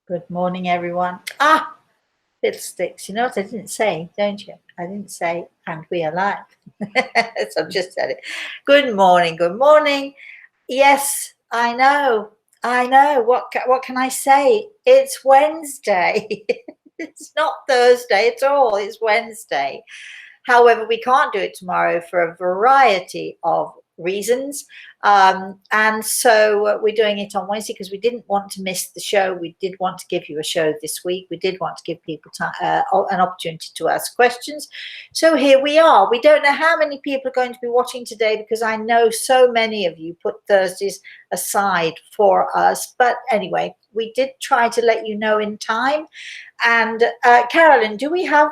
Good morning, everyone. Fiddlesticks. You know what I didn't say, don't you? I didn't say, and we are live. So I've just said it. Good morning. Good morning. Yes, I know. I know. What can I say? It's Wednesday. It's not Thursday at all. It's Wednesday. However, we can't do it tomorrow for a variety of reasons. And so we're doing it on Wednesday because we didn't want to miss the show. We did want to give you a show this week. We did want to give people an opportunity to ask questions. So here we are. We don't know how many people are going to be watching today because I know so many of you put Thursdays aside for us. But anyway, we did try to let you know in time. And Carolyn, do we have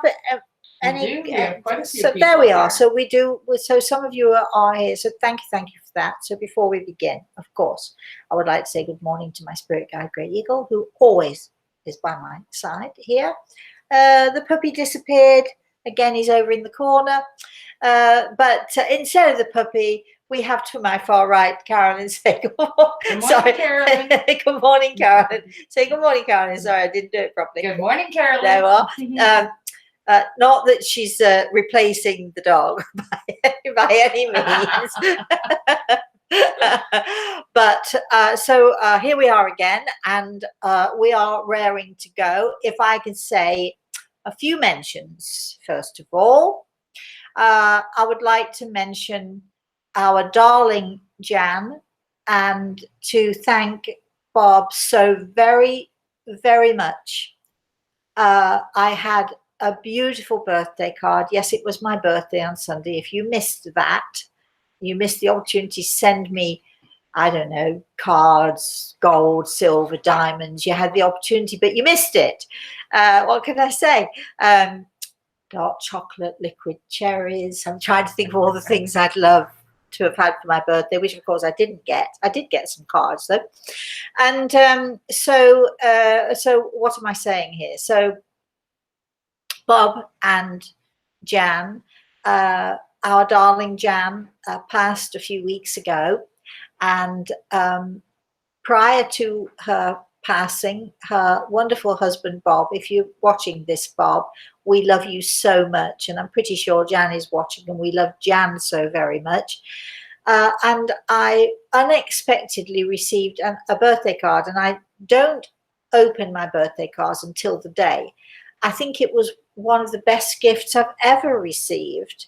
so there we are. So we do. So some of you are here. So thank you for that. So before we begin, of course, I would like to say good morning to my spirit guide, Grey Eagle, who always is by my side here. The puppy disappeared again. He's over in the corner. But instead of the puppy, we have to my far right, Carolyn. Say good morning. Good morning, Carolyn. Good morning, Carolyn. Say good morning, Carolyn. Sorry, I didn't do it properly. Good morning, Carolyn. There we are. Not that she's replacing the dog by any means. But so here we are again, and we are raring to go. If I can say a few mentions, first of all, I would like to mention our darling Jan and to thank Bob so very, very much. I had a beautiful birthday card. Yes, it was my birthday on Sunday. If you missed that, you missed the opportunity to send me, I don't know, cards, gold, silver, diamonds. You had the opportunity, but you missed it. What can I say? Dark chocolate, liquid cherries. I'm trying to think of all the things I'd love to have had for my birthday, which of course I didn't get. I did get some cards though. And so what am I saying here? So Bob and Jan, our darling Jan, passed a few weeks ago, and prior to her passing, her wonderful husband Bob, if you're watching this, Bob, we love you so much, and I'm pretty sure Jan is watching, and we love Jan so very much. And I unexpectedly received a birthday card, and I don't open my birthday cards until the day. I think it was one of the best gifts I've ever received.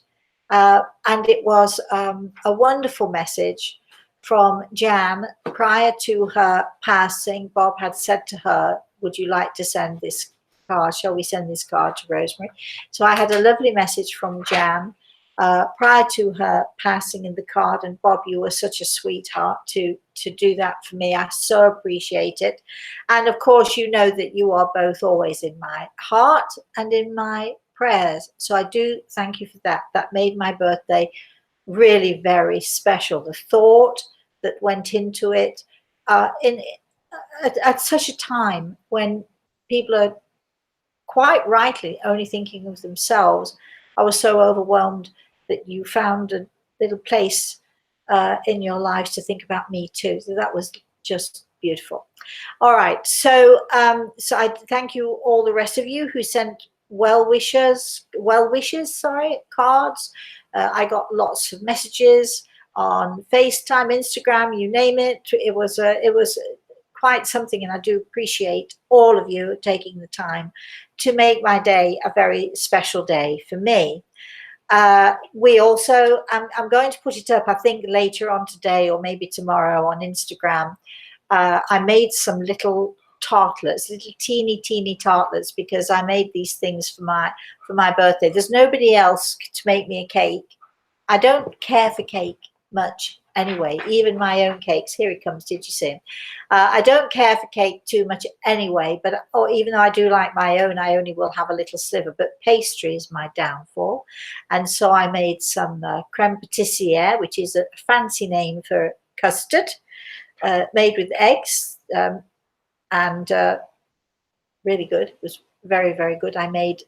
And it was a wonderful message from Jan. Prior to her passing, Bob had said to her, would you like to send this card? Shall we send this card to Rosemary? So I had a lovely message from Jan prior to her passing in the card. And Bob, you were such a sweetheart to do that for me. I so appreciate it. And of course, you know that you are both always in my heart and in my prayers. So I do thank you for that. That made my birthday really very special. The thought that went into it at such a time when people are quite rightly only thinking of themselves. I was so overwhelmed that you found a little place in your lives to think about me too. So that was just beautiful. All right. So I thank you all the rest of you who sent well wishes, cards. I got lots of messages on FaceTime, Instagram, you name it. It was quite something, and I do appreciate all of you taking the time to make my day a very special day for me. We also, I'm going to put it up, I think later on today or maybe tomorrow on Instagram. I made some little tartlets, little teeny tartlets, because I made these things for my birthday. There's nobody else to make me a cake. I don't care for cake much anyway, even my own cakes. Here it comes, did you see him? I don't care for cake too much anyway, but even though I do like my own, I only will have a little sliver, but pastry is my downfall. And so I made some creme patissiere, which is a fancy name for custard, made with eggs, and really good. It was very, very good. I made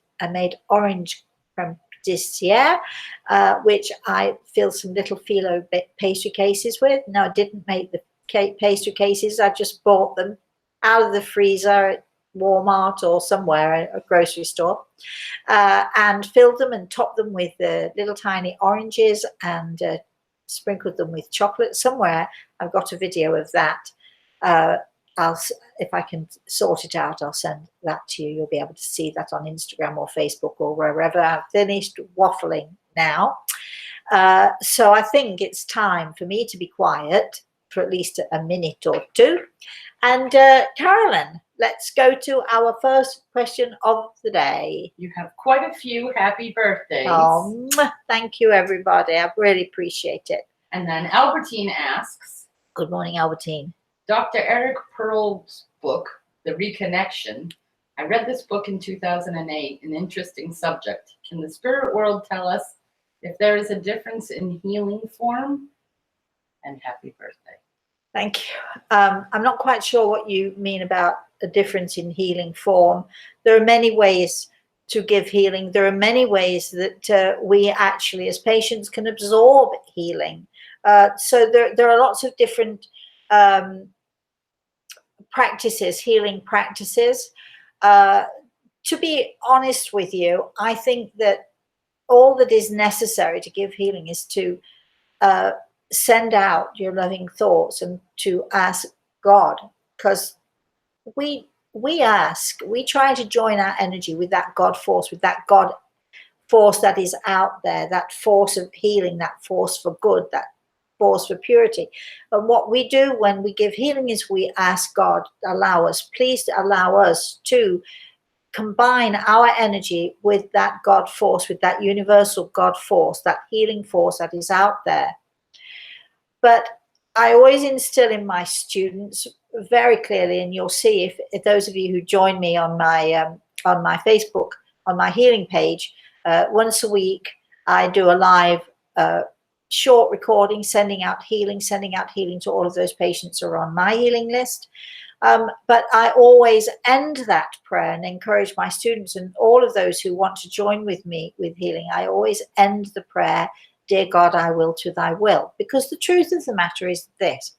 orange creme patissiere, which I filled some little phyllo pastry cases with. No, I didn't make the pastry cases. I just bought them out of the freezer Walmart or somewhere, a grocery store, and filled them and topped them with little tiny oranges and sprinkled them with chocolate. Somewhere I've got a video of that. If I can sort it out, I'll send that to you. You'll be able to see that on Instagram or Facebook or wherever. I've finished waffling now. So I think it's time for me to be quiet for at least a minute or two. And Carolyn, let's go to our first question of the day. You have quite a few happy birthdays. Oh, thank you, everybody. I really appreciate it. And then Albertine asks, good morning, Albertine. Dr. Eric Pearl's book, The Reconnection. I read this book in 2008, an interesting subject. Can the spirit world tell us if there is a difference in healing form? And happy birthday. Thank you. I'm not quite sure what you mean about a difference in healing form. There are many ways to give healing. There are many ways that we actually, as patients, can absorb healing. So there are lots of different practices, healing practices. To be honest with you, I think that all that is necessary to give healing is to send out your loving thoughts and to ask God, because we try to join our energy with that God force, with that God force that is out there, that force of healing, that force for good, that force for purity. And what we do when we give healing is we ask God, please allow us to combine our energy with that God force, with that universal God force, that healing force that is out there. But I always instill in my students very clearly, and you'll see if those of you who join me on my Facebook, on my healing page, once a week I do a live short recording, sending out healing to all of those patients who are on my healing list. But I always end that prayer and encourage my students and all of those who want to join with me with healing. I always end the prayer, dear God, I will to thy will. Because the truth of the matter is this: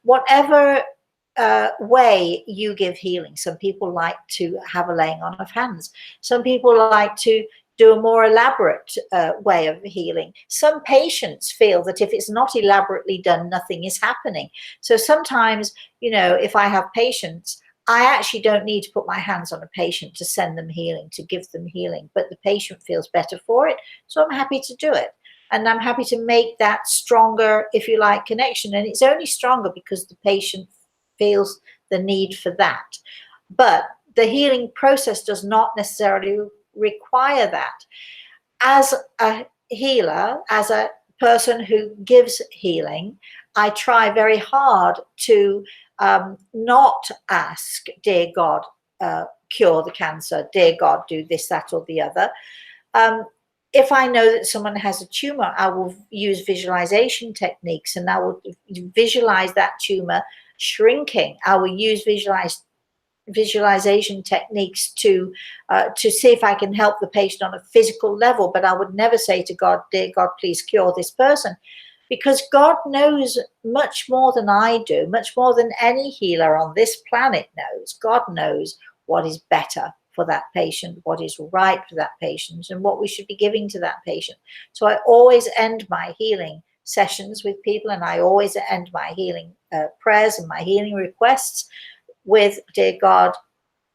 whatever way you give healing, some people like to have a laying on of hands. Some people like to do a more elaborate way of healing. Some patients feel that if it's not elaborately done, nothing is happening. So sometimes, if I have patients, I actually don't need to put my hands on a patient to send them healing, to give them healing, but the patient feels better for it. So I'm happy to do it. And I'm happy to make that stronger, if you like, connection. And it's only stronger because the patient feels the need for that. But the healing process does not necessarily require that. As a healer, as a person who gives healing, I try very hard to not ask, dear God, cure the cancer, dear God, do this, that, or the other. If I know that someone has a tumor, I will use visualization techniques, and I will visualize that tumor shrinking. I will use visualization techniques to see if I can help the patient on a physical level. But I would never say to God, dear God, please cure this person, because God knows much more than I do, much more than any healer on this planet knows. God knows what is better for that patient, what is right for that patient, and what we should be giving to that patient. So I always end my healing sessions with people, and I always end my healing prayers and my healing requests with, dear God,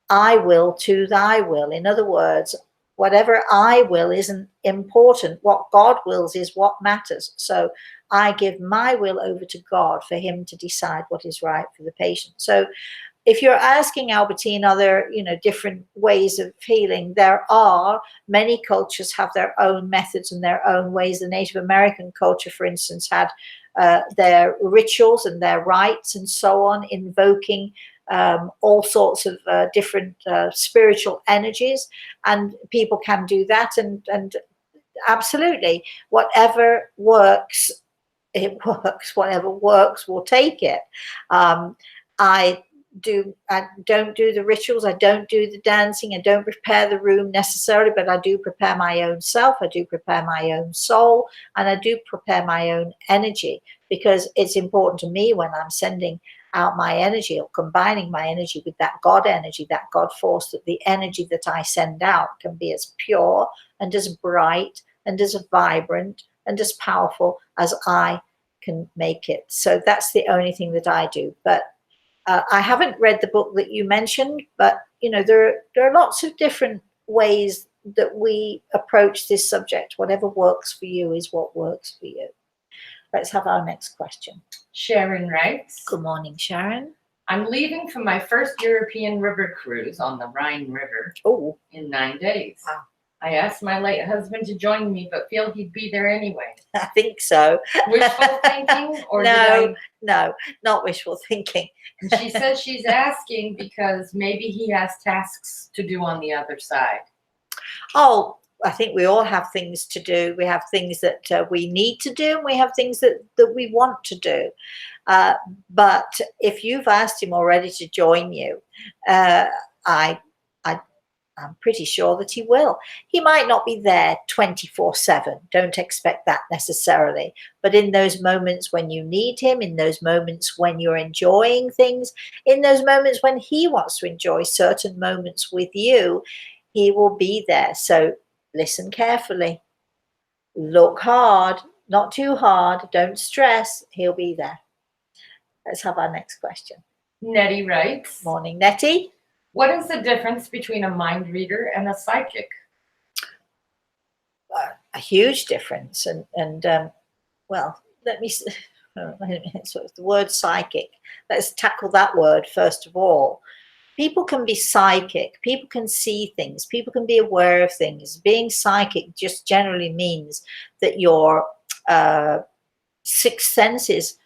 I will to thy will. In other words, whatever I will isn't important. What God wills is what matters. So I give my will over to God for him to decide what is right for the patient. So if you're asking, Albertine, are there, different ways of healing? There are. Many cultures have their own methods and their own ways. The Native American culture, for instance, had their rituals and their rites and so on, invoking all sorts of different spiritual energies, and people can do that. And absolutely, whatever works, it works. Whatever works, we'll take it. I don't do the rituals, I don't do the dancing, I don't prepare the room necessarily, but I do prepare my own self, I do prepare my own soul, and I do prepare my own energy, because it's important to me when I'm sending out my energy, or combining my energy with that God energy, that God force, that the energy that I send out can be as pure and as bright and as vibrant and as powerful as I can make it. So that's the only thing that I do. But I haven't read the book that you mentioned, but there are lots of different ways that we approach this subject. Whatever works for you is what works for you. Let's have our next question. Sharon writes, Good morning, Sharon. I'm leaving for my first European river cruise on the Rhine River in 9 days. Wow. I asked my late husband to join me, but feel he'd be there anyway. I think so. Wishful thinking? Or no, not wishful thinking. And she says she's asking because maybe he has tasks to do on the other side. Oh, I think we all have things to do. We have things that we need to do, and we have things that we want to do. But if you've asked him already to join you, I'm pretty sure that he will. He might not be there 24/7. Don't expect that necessarily. But in those moments when you need him, in those moments when you're enjoying things, in those moments when he wants to enjoy certain moments with you, he will be there. So listen carefully. Look hard, not too hard. Don't stress. He'll be there. Let's have our next question. Nettie writes, Morning, Nettie. What is the difference between a mind reader and a psychic? A huge difference. And well, let me sort of the word psychic. Let's tackle that word first of all. People can be psychic. People can see things. People can be aware of things. Being psychic just generally means that your sixth senses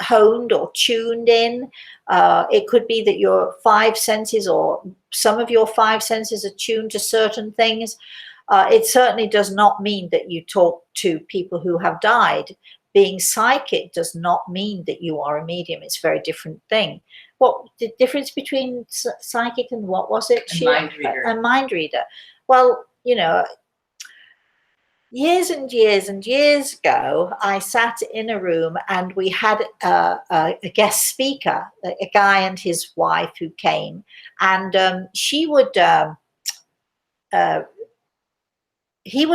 honed or tuned in. It could be that your five senses or some of your five senses are tuned to certain things. It certainly does not mean that you talk to people who have died. Being psychic does not mean that you are a medium. It's a very different thing. What the difference between psychic and what was it? A mind reader. A mind reader. Well, years and years and years ago, I sat in a room and we had a guest speaker, a guy and his wife who came, and he would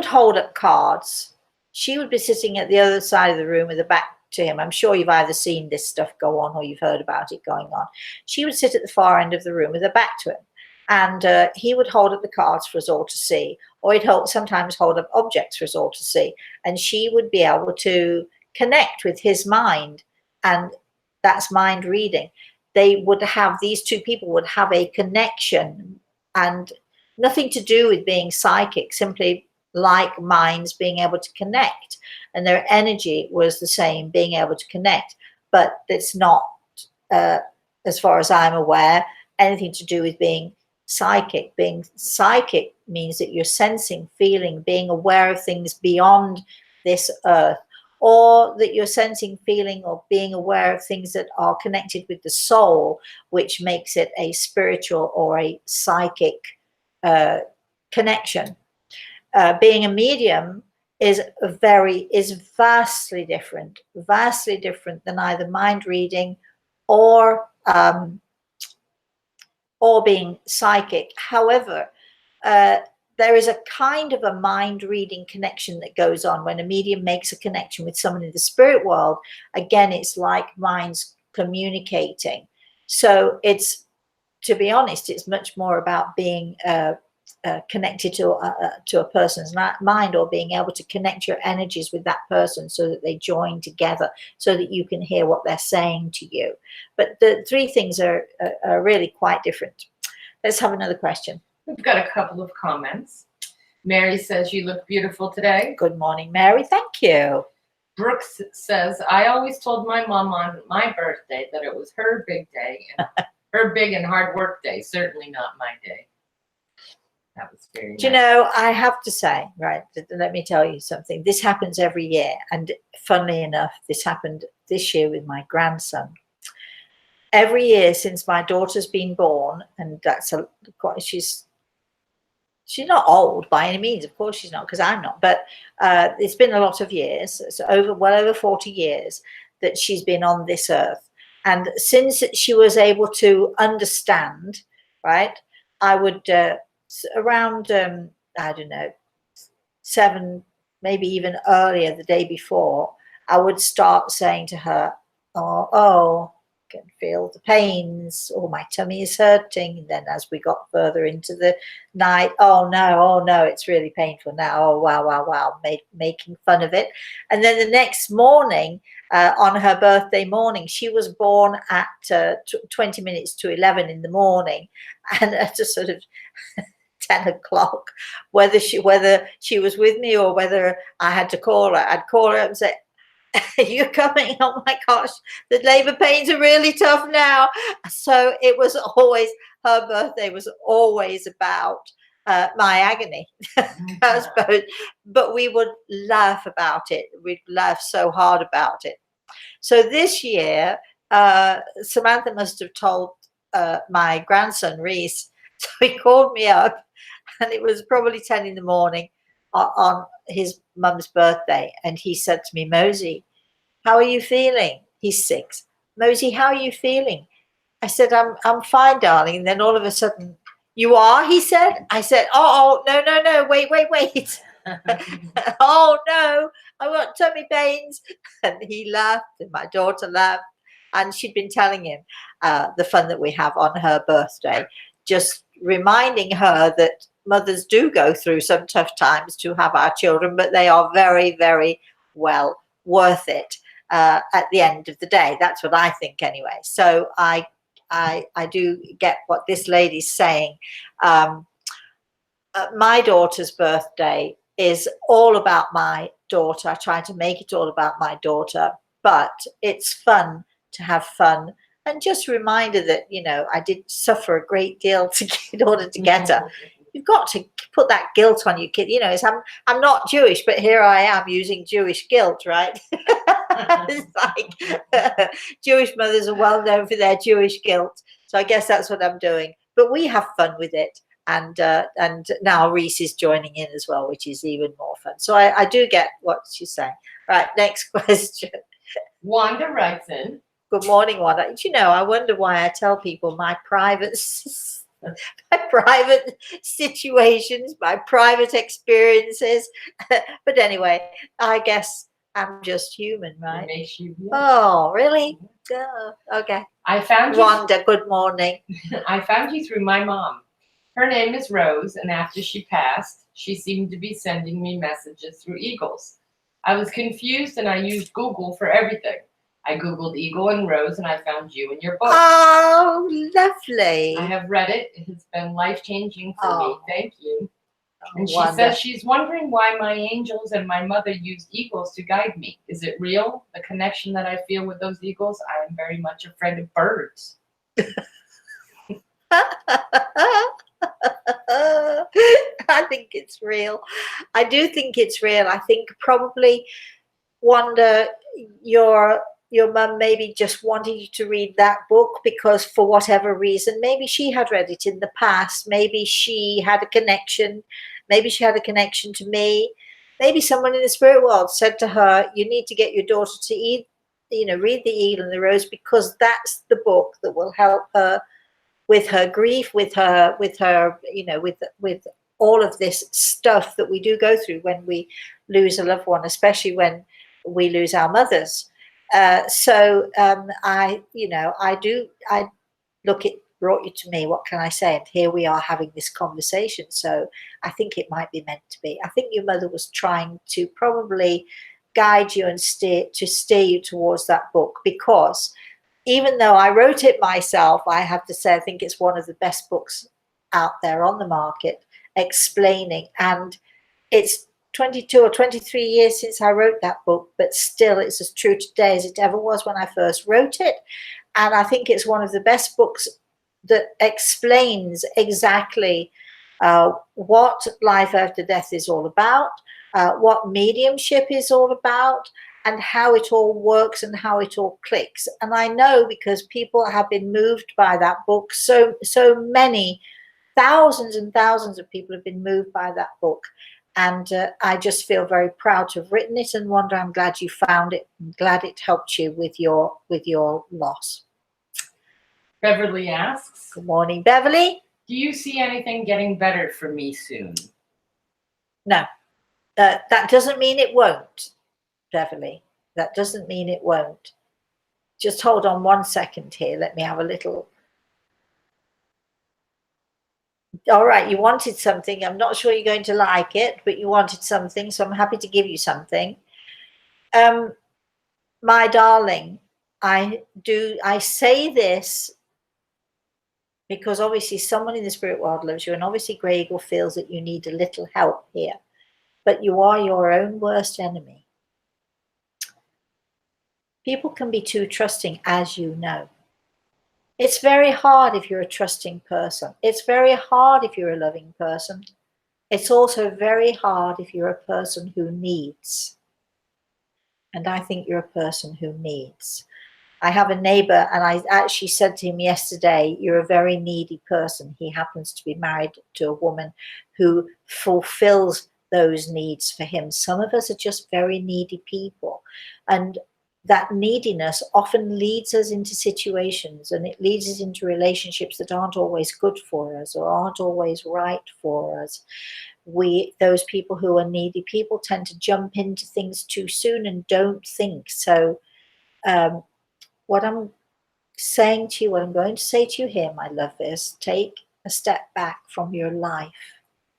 hold up cards. She would be sitting at the other side of the room with the back to him. I'm sure you've either seen this stuff go on or you've heard about it going on. She would sit at the far end of the room with her back to him. And he would hold up the cards for us all to see, or he'd sometimes hold up objects for us all to see. And she would be able to connect with his mind, and that's mind reading. These two people would have a connection, and nothing to do with being psychic, simply like minds being able to connect. And their energy was the same, being able to connect. But it's not, as far as I'm aware, anything to do with being psychic. Being psychic means that you're sensing, feeling, being aware of things beyond this earth, or that you're sensing, feeling, or being aware of things that are connected with the soul, which makes it a spiritual or a psychic connection. Being a medium is vastly different than either mind reading or being psychic. However, there is a kind of a mind reading connection that goes on when a medium makes a connection with someone in the spirit world. Again, it's like minds communicating. So it's, to be honest, it's much more about being connected to a person's mind, or being able to connect your energies with that person so that they join together, so that you can hear what they're saying to you. But the three things are really quite different. Let's have another question. We've got a couple of comments. Mary says, you look beautiful today. Good morning, Mary. Thank you. Brooks says, I always told my mom on my birthday that it was her big day, and her big and hard work day, certainly not my day. That was very nice. Do you know, I have to say, right, let me tell you something. This happens every year. And funnily enough, this happened this year with my grandson. Every year since my daughter's been born, and she's not old by any means, of course she's not, because I'm not, but it's been a lot of years. It's well over 40 years that she's been on this earth. And since she was able to understand, right, I would around I don't know, 7, maybe even earlier, the day before, I would start saying to her, oh, I can feel the pains, or my tummy is hurting. And then as we got further into the night, oh no, it's really painful now. Oh, wow, making fun of it. And then the next morning, on her birthday morning, she was born at 20 minutes to 11 in the morning. And at a sort of 10 o'clock, whether she was with me or whether I had to call her, I'd call her and say, are you coming? Oh my gosh, the labor pains are really tough now. So it was always, her birthday was always about my agony, I suppose. But we would laugh about it. We'd laugh so hard about it. So this year, Samantha must have told my grandson Reese. So he called me up, and it was probably 10 in the morning on his mum's birthday. And he said to me, Mosey, how are you feeling? He's 6. Mosey, how are you feeling? I said, I'm fine, darling. And then all of a sudden, you are, he said. I said, oh, no, wait. Oh, no, I got tummy pains. And he laughed, and my daughter laughed. And she'd been telling him the fun that we have on her birthday, just reminding her that mothers do go through some tough times to have our children, but they are very, very well worth it at the end of the day. That's what I think anyway. So I do get what this lady's saying. My daughter's birthday is all about my daughter. I try to make it all about my daughter, but it's fun to have fun. And just a reminder that, I did suffer a great deal in order to get her. You've got to put that guilt on your kid. I'm not Jewish, but here I am using Jewish guilt, right? It's like Jewish mothers are well known for their Jewish guilt. So I guess that's what I'm doing. But we have fun with it. And now Reese is joining in as well, which is even more fun. So I do get what she's saying. Right, next question. Wanda writes in. Good morning, Wanda. I wonder why I tell people my private situations, my private experiences. But anyway, I guess I'm just human, right? It makes you. Oh, really? Oh, okay. I found you. Wanda, good morning. I found you through my mom. Her name is Rose, and after she passed, she seemed to be sending me messages through eagles. I was confused, and I used Google for everything. I Googled Eagle and Rose, and I found you in your book. Oh, lovely. I have read it. It has been life-changing for me. Thank you. And she Wanda says she's wondering why my angels and my mother used eagles to guide me. Is it real, the connection that I feel with those eagles? I am very much afraid of birds. I think it's real. I do think it's real. I think probably, Wanda, your mum maybe just wanted you to read that book because for whatever reason, maybe she had read it in the past. Maybe she had a connection. Maybe she had a connection to me. Maybe someone in the spirit world said to her, you need to get your daughter to read The Eagle and the Rose, because that's the book that will help her with her grief, with all of this stuff that we do go through when we lose a loved one, especially when we lose our mothers. So I look, it brought you to me. What can I say? And here we are having this conversation. So I think it might be meant to be. I think your mother was trying to probably guide you and steer you towards that book, because even though I wrote it myself, I have to say I think it's one of the best books out there on the market, explaining. And it's 22 or 23 years since I wrote that book, but still it's as true today as it ever was when I first wrote it. And I think it's one of the best books that explains exactly what life after death is all about, what mediumship is all about, and how it all works and how it all clicks. And I know because people have been moved by that book. So many, thousands and thousands of people have been moved by that book. And I just feel very proud to have written it. And Wanda, I'm glad you found it. I'm glad it helped you with your loss. Beverly asks, Good morning, Beverly. do you see anything getting better for me soon? No, that doesn't mean it won't, Beverly. That doesn't mean it won't. Just hold on 1 second here. Let me have a little. All right, you wanted something. I'm not sure you're going to like it, but you wanted something, so I'm happy to give you something. My darling, I say this because obviously someone in the spirit world loves you, and obviously Grey Eagle feels that you need a little help here, but you are your own worst enemy. People can be too trusting, as you know. It's very hard if you're a trusting person. It's very hard if you're a loving person. It's also very hard if you're a person who needs. And I think you're a person who needs. I have a neighbor, and I actually said to him yesterday, you're a very needy person. He happens to be married to a woman who fulfills those needs for him. Some of us are just very needy people. And that neediness often leads us into situations, and it leads us into relationships that aren't always good for us or aren't always right for us. Those people who are needy people tend to jump into things too soon and don't think. So what I'm saying to you, what I'm going to say to you here, my love, is take a step back from your life,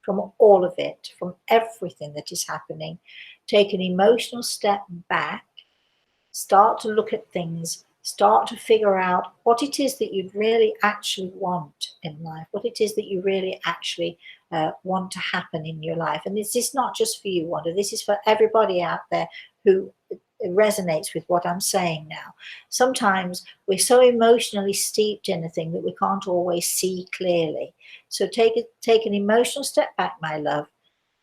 from all of it, from everything that is happening. Take an emotional step back, start to look at things, start to figure out what it is that you really actually want in life, what it is that you really actually want to happen in your life. And this is not just for you, Wanda, this is for everybody out there who resonates with what I'm saying now. Sometimes we're so emotionally steeped in a thing that we can't always see clearly. So take an emotional step back, my love,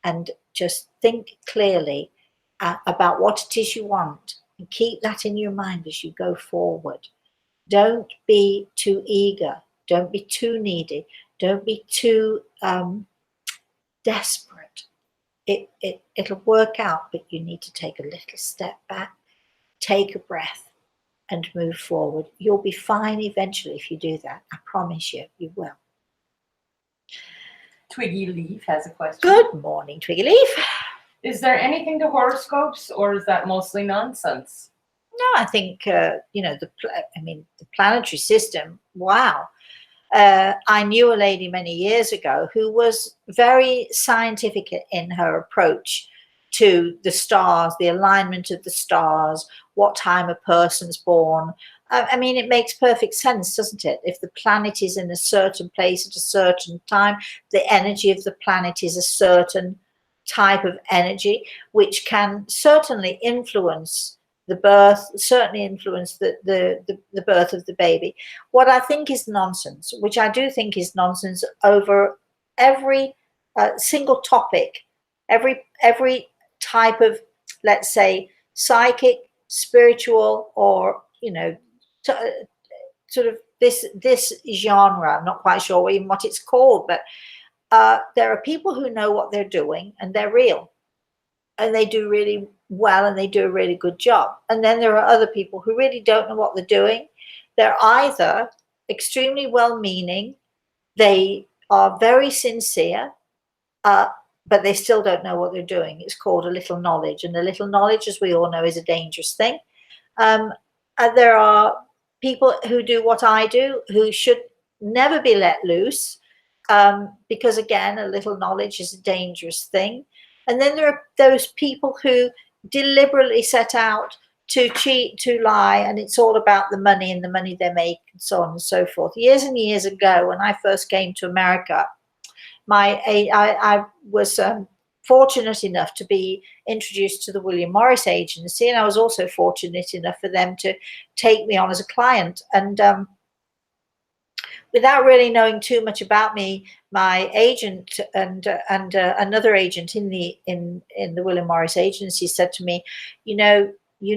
and just think clearly about what it is you want, and keep that in your mind as you go forward. Don't be too eager. Don't be too needy. Don't be too desperate. It'll work out, but you need to take a little step back, take a breath, and move forward. You'll be fine eventually if you do that. I promise you, you will. Twiggy Leaf has a question. Good morning, Twiggy Leaf. Is there anything to horoscopes, or is that mostly nonsense? No, I think the planetary system. Wow. I knew a lady many years ago who was very scientific in her approach to the stars, the alignment of the stars, what time a person's born. I mean, it makes perfect sense, doesn't it? If the planet is in a certain place at a certain time, the energy of the planet is a certain type of energy, which can certainly influence the birth, certainly influence the birth of the baby. What I think is nonsense, which I do think is nonsense over every single topic, every type of, let's say, psychic, spiritual, or sort of this genre. I'm not quite sure even what it's called, but there are people who know what they're doing and they're real, and they do really well, and they do a really good job. And then there are other people who really don't know what they're doing. They're either extremely well-meaning, they are very sincere, but they still don't know what they're doing. It's called a little knowledge, and a little knowledge, as we all know, is a dangerous thing. There are people who do what I do who should never be let loose, because again, a little knowledge is a dangerous thing. And then there are those people who deliberately set out to cheat, to lie, and it's all about the money and the money they make, and so on and so forth. Years and years ago, when I first came to America, I was fortunate enough to be introduced to the William Morris Agency, and I was also fortunate enough for them to take me on as a client. And without really knowing too much about me, my agent and another agent in the William Morris Agency said to me, you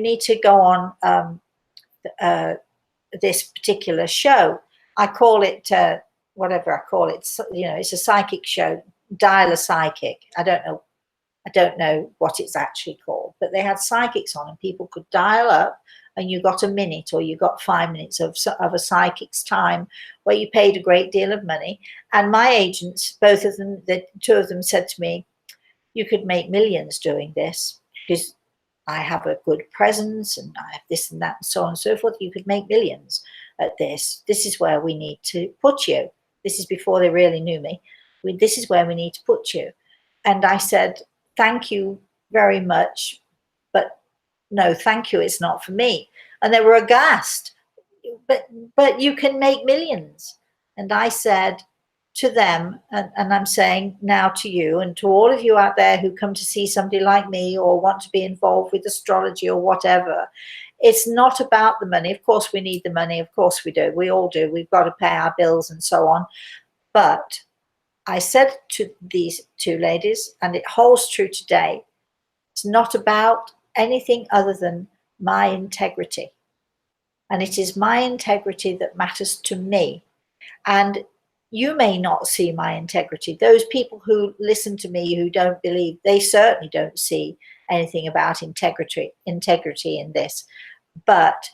need to go on this particular show. I call it whatever I call it. It's a psychic show. Dial a Psychic. I don't know what it's actually called, but they had psychics on, and people could dial up and you got a minute or you got 5 minutes of a psychic's time where you paid a great deal of money. And my agents, both of them, the two of them said to me, you could make millions doing this because I have a good presence and I have this and that and so on and so forth. You could make millions at this. This is where we need to put you. This is before they really knew me. This is where we need to put you. And I said, thank you very much, but no, thank you, it's not for me. And they were aghast. But you can make millions. And I said to them, and I'm saying now to you and to all of you out there who come to see somebody like me or want to be involved with astrology or whatever, it's not about the money. Of course we need the money, of course we do, we all do, we've got to pay our bills and so on. But I said to these two ladies, and it holds true today, it's not about anything other than my integrity. And it is my integrity that matters to me. And you may not see my integrity. Those people who listen to me who don't believe, they certainly don't see anything about integrity in this. But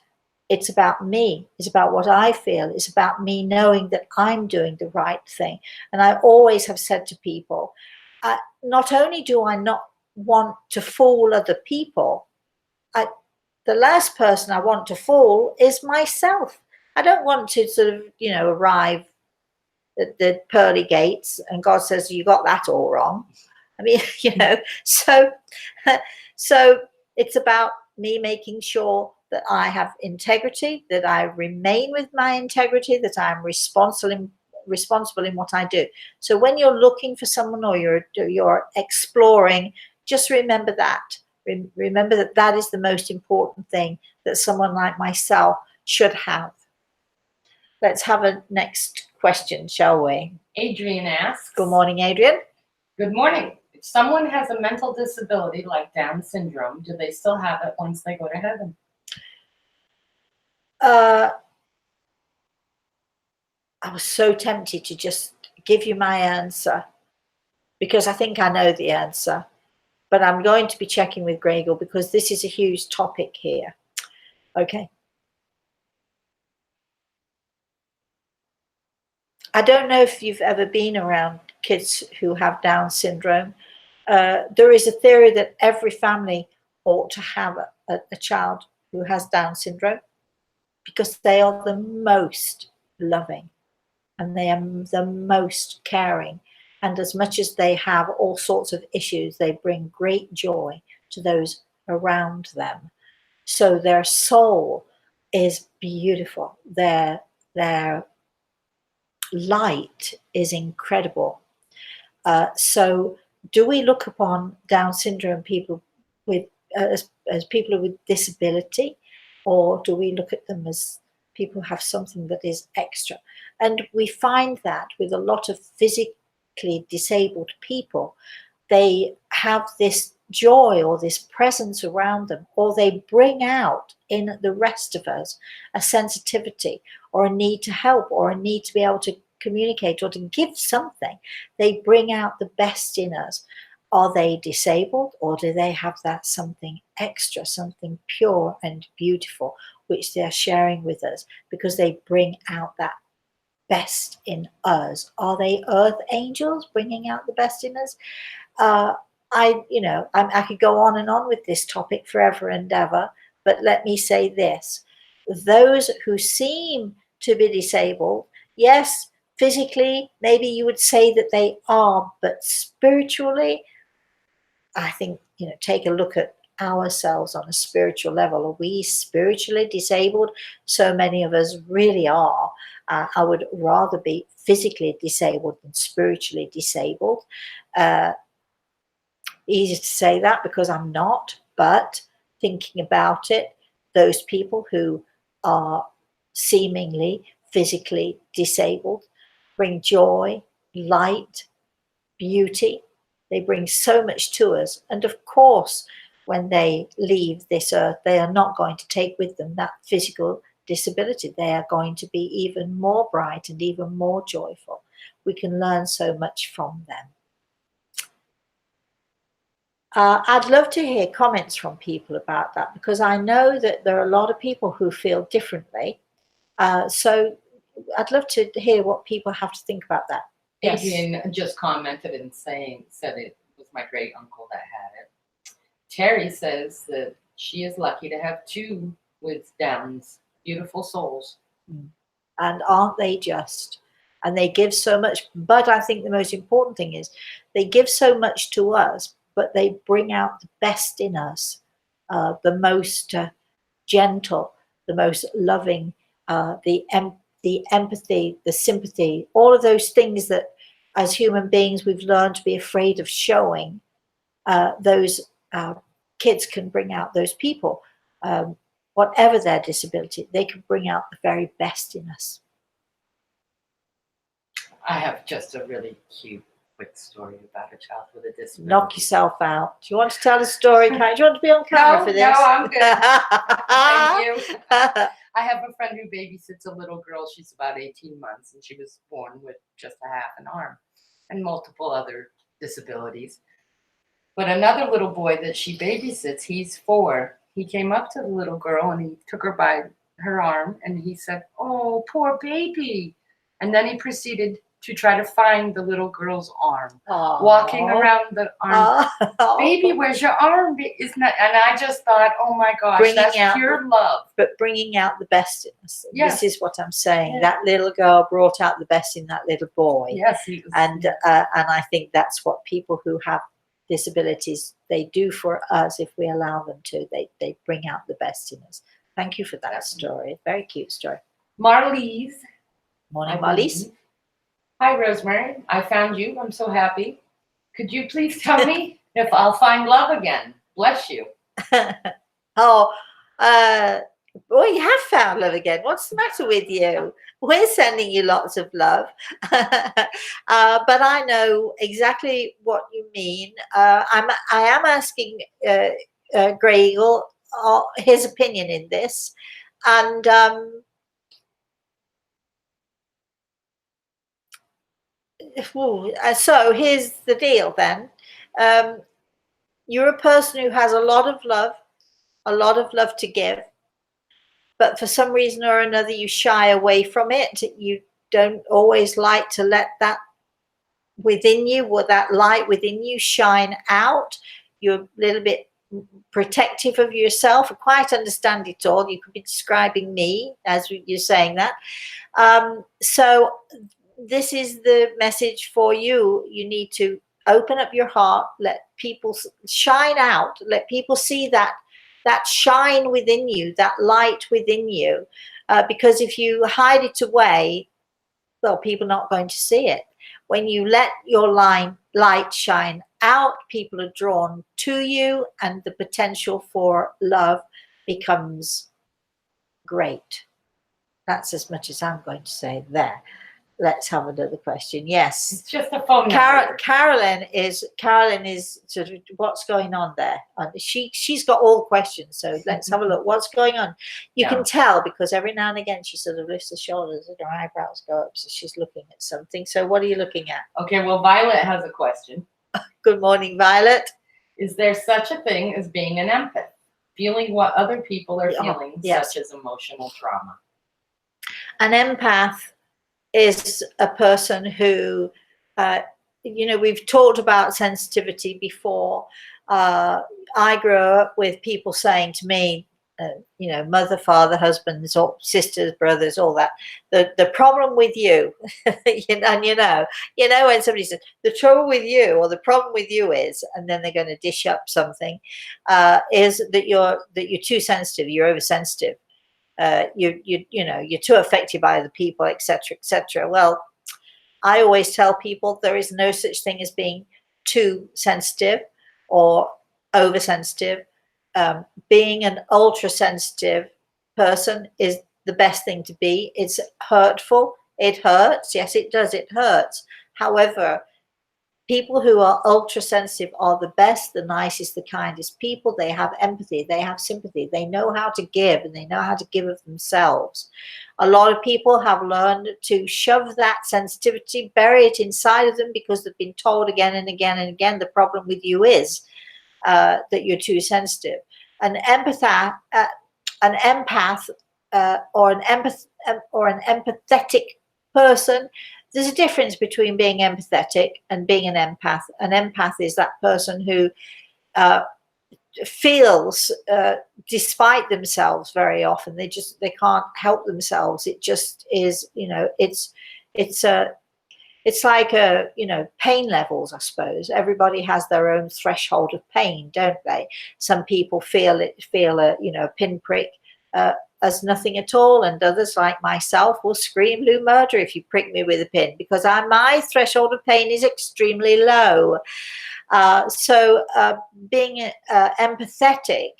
it's about me. It's about what I feel. It's about me knowing that I'm doing the right thing. And I always have said to people, not only do I not want to fool other people, the last person I want to fool is myself. I don't want to sort of, arrive at the pearly gates and God says, you got that all wrong. I mean, so it's about me making sure that I have integrity, that I remain with my integrity, that I'm responsible in what I do. So when you're looking for someone or you're exploring, just remember that. Remember that is the most important thing that someone like myself should have. Let's have a next question, shall we? Adrian asks. Good morning, Adrian. Good morning. If someone has a mental disability like Down syndrome, do they still have it once they go to heaven? I was so tempted to just give you my answer because I think I know the answer. But I'm going to be checking with Gregor because this is a huge topic here. Okay. I don't know if you've ever been around kids who have Down syndrome. There is a theory that every family ought to have a child who has Down syndrome because they are the most loving and they are the most caring. And as much as they have all sorts of issues, they bring great joy to those around them. So their soul is beautiful. Their light is incredible. So do we look upon Down syndrome people with as people with disability, or do we look at them as people who have something that is extra? And we find that with a lot of physically disabled people, they have this joy or this presence around them, or they bring out in the rest of us a sensitivity or a need to help or a need to be able to communicate or to give something. They bring out the best in us. Are they disabled, or do they have that something extra, something pure and beautiful which they're sharing with us because they bring out that best in us? Are they earth angels bringing out the best in us? I could go on and on with this topic forever and ever, but let me say this. Those who seem to be disabled, yes, physically, maybe you would say that they are, but spiritually, I think, take a look at ourselves on a spiritual level. Are we spiritually disabled? So many of us really are. I would rather be physically disabled than spiritually disabled. Easy to say that because I'm not, but thinking about it, those people who are seemingly physically disabled bring joy, light, beauty. They bring so much to us. And of course, when they leave this earth, they are not going to take with them that physical disability. They are going to be even more bright and even more joyful. We can learn so much from them. I'd love to hear comments from people about that, because I know that there are a lot of people who feel differently. So I'd love to hear what people have to think about that. Yes. Adrian just commented and said it was my great uncle that had it. Terry says that she is lucky to have two with Downs, beautiful souls. And aren't they just? And they give so much. But I think the most important thing is they give so much to us, but they bring out the best in us, the most gentle, the most loving, the empathy, the sympathy, all of those things that as human beings we've learned to be afraid of showing. Those kids can bring out those people, whatever their disability, they can bring out the very best in us. I have just a really cute, quick story about a child with a disability. Knock yourself out. Do you want to tell a story? Do you want to be on camera for this? No, I'm good. Thank you. I have a friend who babysits a little girl. She's about 18 months, and she was born with just a half an arm and multiple other disabilities. But another little boy that she babysits, he's 4. He came up to the little girl, and he took her by her arm, and he said, "Oh, poor baby." And then he proceeded to try to find the little girl's arm, walking around the arm. Baby, where's your arm? Isn't that? And I just thought, oh my gosh, that's pure love. But bringing out the best in us. Yes. This is what I'm saying. Yeah. That little girl brought out the best in that little boy. Yes. And I think that's what people who have disabilities, they do for us if we allow them to. They bring out the best in us. Thank you for that story. Very cute story. Marlies. Morning, Marlies. Hi, Rosemary. I found you. I'm so happy. Could you please tell me if I'll find love again? Bless you. Boy, you have found love again. What's the matter with you? We're sending you lots of love. But I know exactly what you mean. I am asking Grey Eagle his opinion in this. And so here's the deal then. You're a person who has a lot of love to give, but for some reason or another you shy away from it. You don't always like to let that within you, or that light within you, shine out. You're a little bit protective of yourself. I quite understand it all. You could be describing me as you're saying that. So this is the message for you. You need to open up your heart, let people shine out, let people see that shine within you, that light within you, because if you hide it away, well, people are not going to see it. When you let your light shine out, people are drawn to you, and the potential for love becomes great. That's as much as I'm going to say there. Let's have another question. Yes. It's just a phone number. Carolyn is sort of, what's going on there? She's got all questions, so let's have a look. What's going on? You can tell because every now and again she sort of lifts her shoulders and her eyebrows go up, so she's looking at something. So what are you looking at? Okay, well, Violet has a question. Good morning, Violet. Is there such a thing as being an empath? Feeling what other people are feeling, such as emotional trauma. An empath is a person who, we've talked about sensitivity before. I grew up with people saying to me, mother, father, husbands, or sisters, brothers, all that. The problem with you, when somebody says the trouble with you, or the problem with you is, and then they're going to dish up something, is that you're too sensitive, you're oversensitive. You're too affected by other people, etc., etc. Well, I always tell people there is no such thing as being too sensitive or oversensitive. Being an ultra sensitive person is the best thing to be. It's hurtful. It hurts. Yes, it does. It hurts. However, people who are ultra sensitive are the best, the nicest, the kindest people. They have empathy, they have sympathy, they know how to give, and they know how to give of themselves. A lot of people have learned to shove that sensitivity, bury it inside of them, because they've been told again and again and again, the problem with you is, that you're too sensitive. An empath, or an empathetic person. There's a difference between being empathetic and being an empath. An empath is that person who feels despite themselves. Very often they can't help themselves. It just is, it's like pain levels, I suppose. Everybody has their own threshold of pain, don't they? Some people feel a pinprick as nothing at all, and others, like myself, will scream blue murder if you prick me with a pin, because my threshold of pain is extremely low. So being empathetic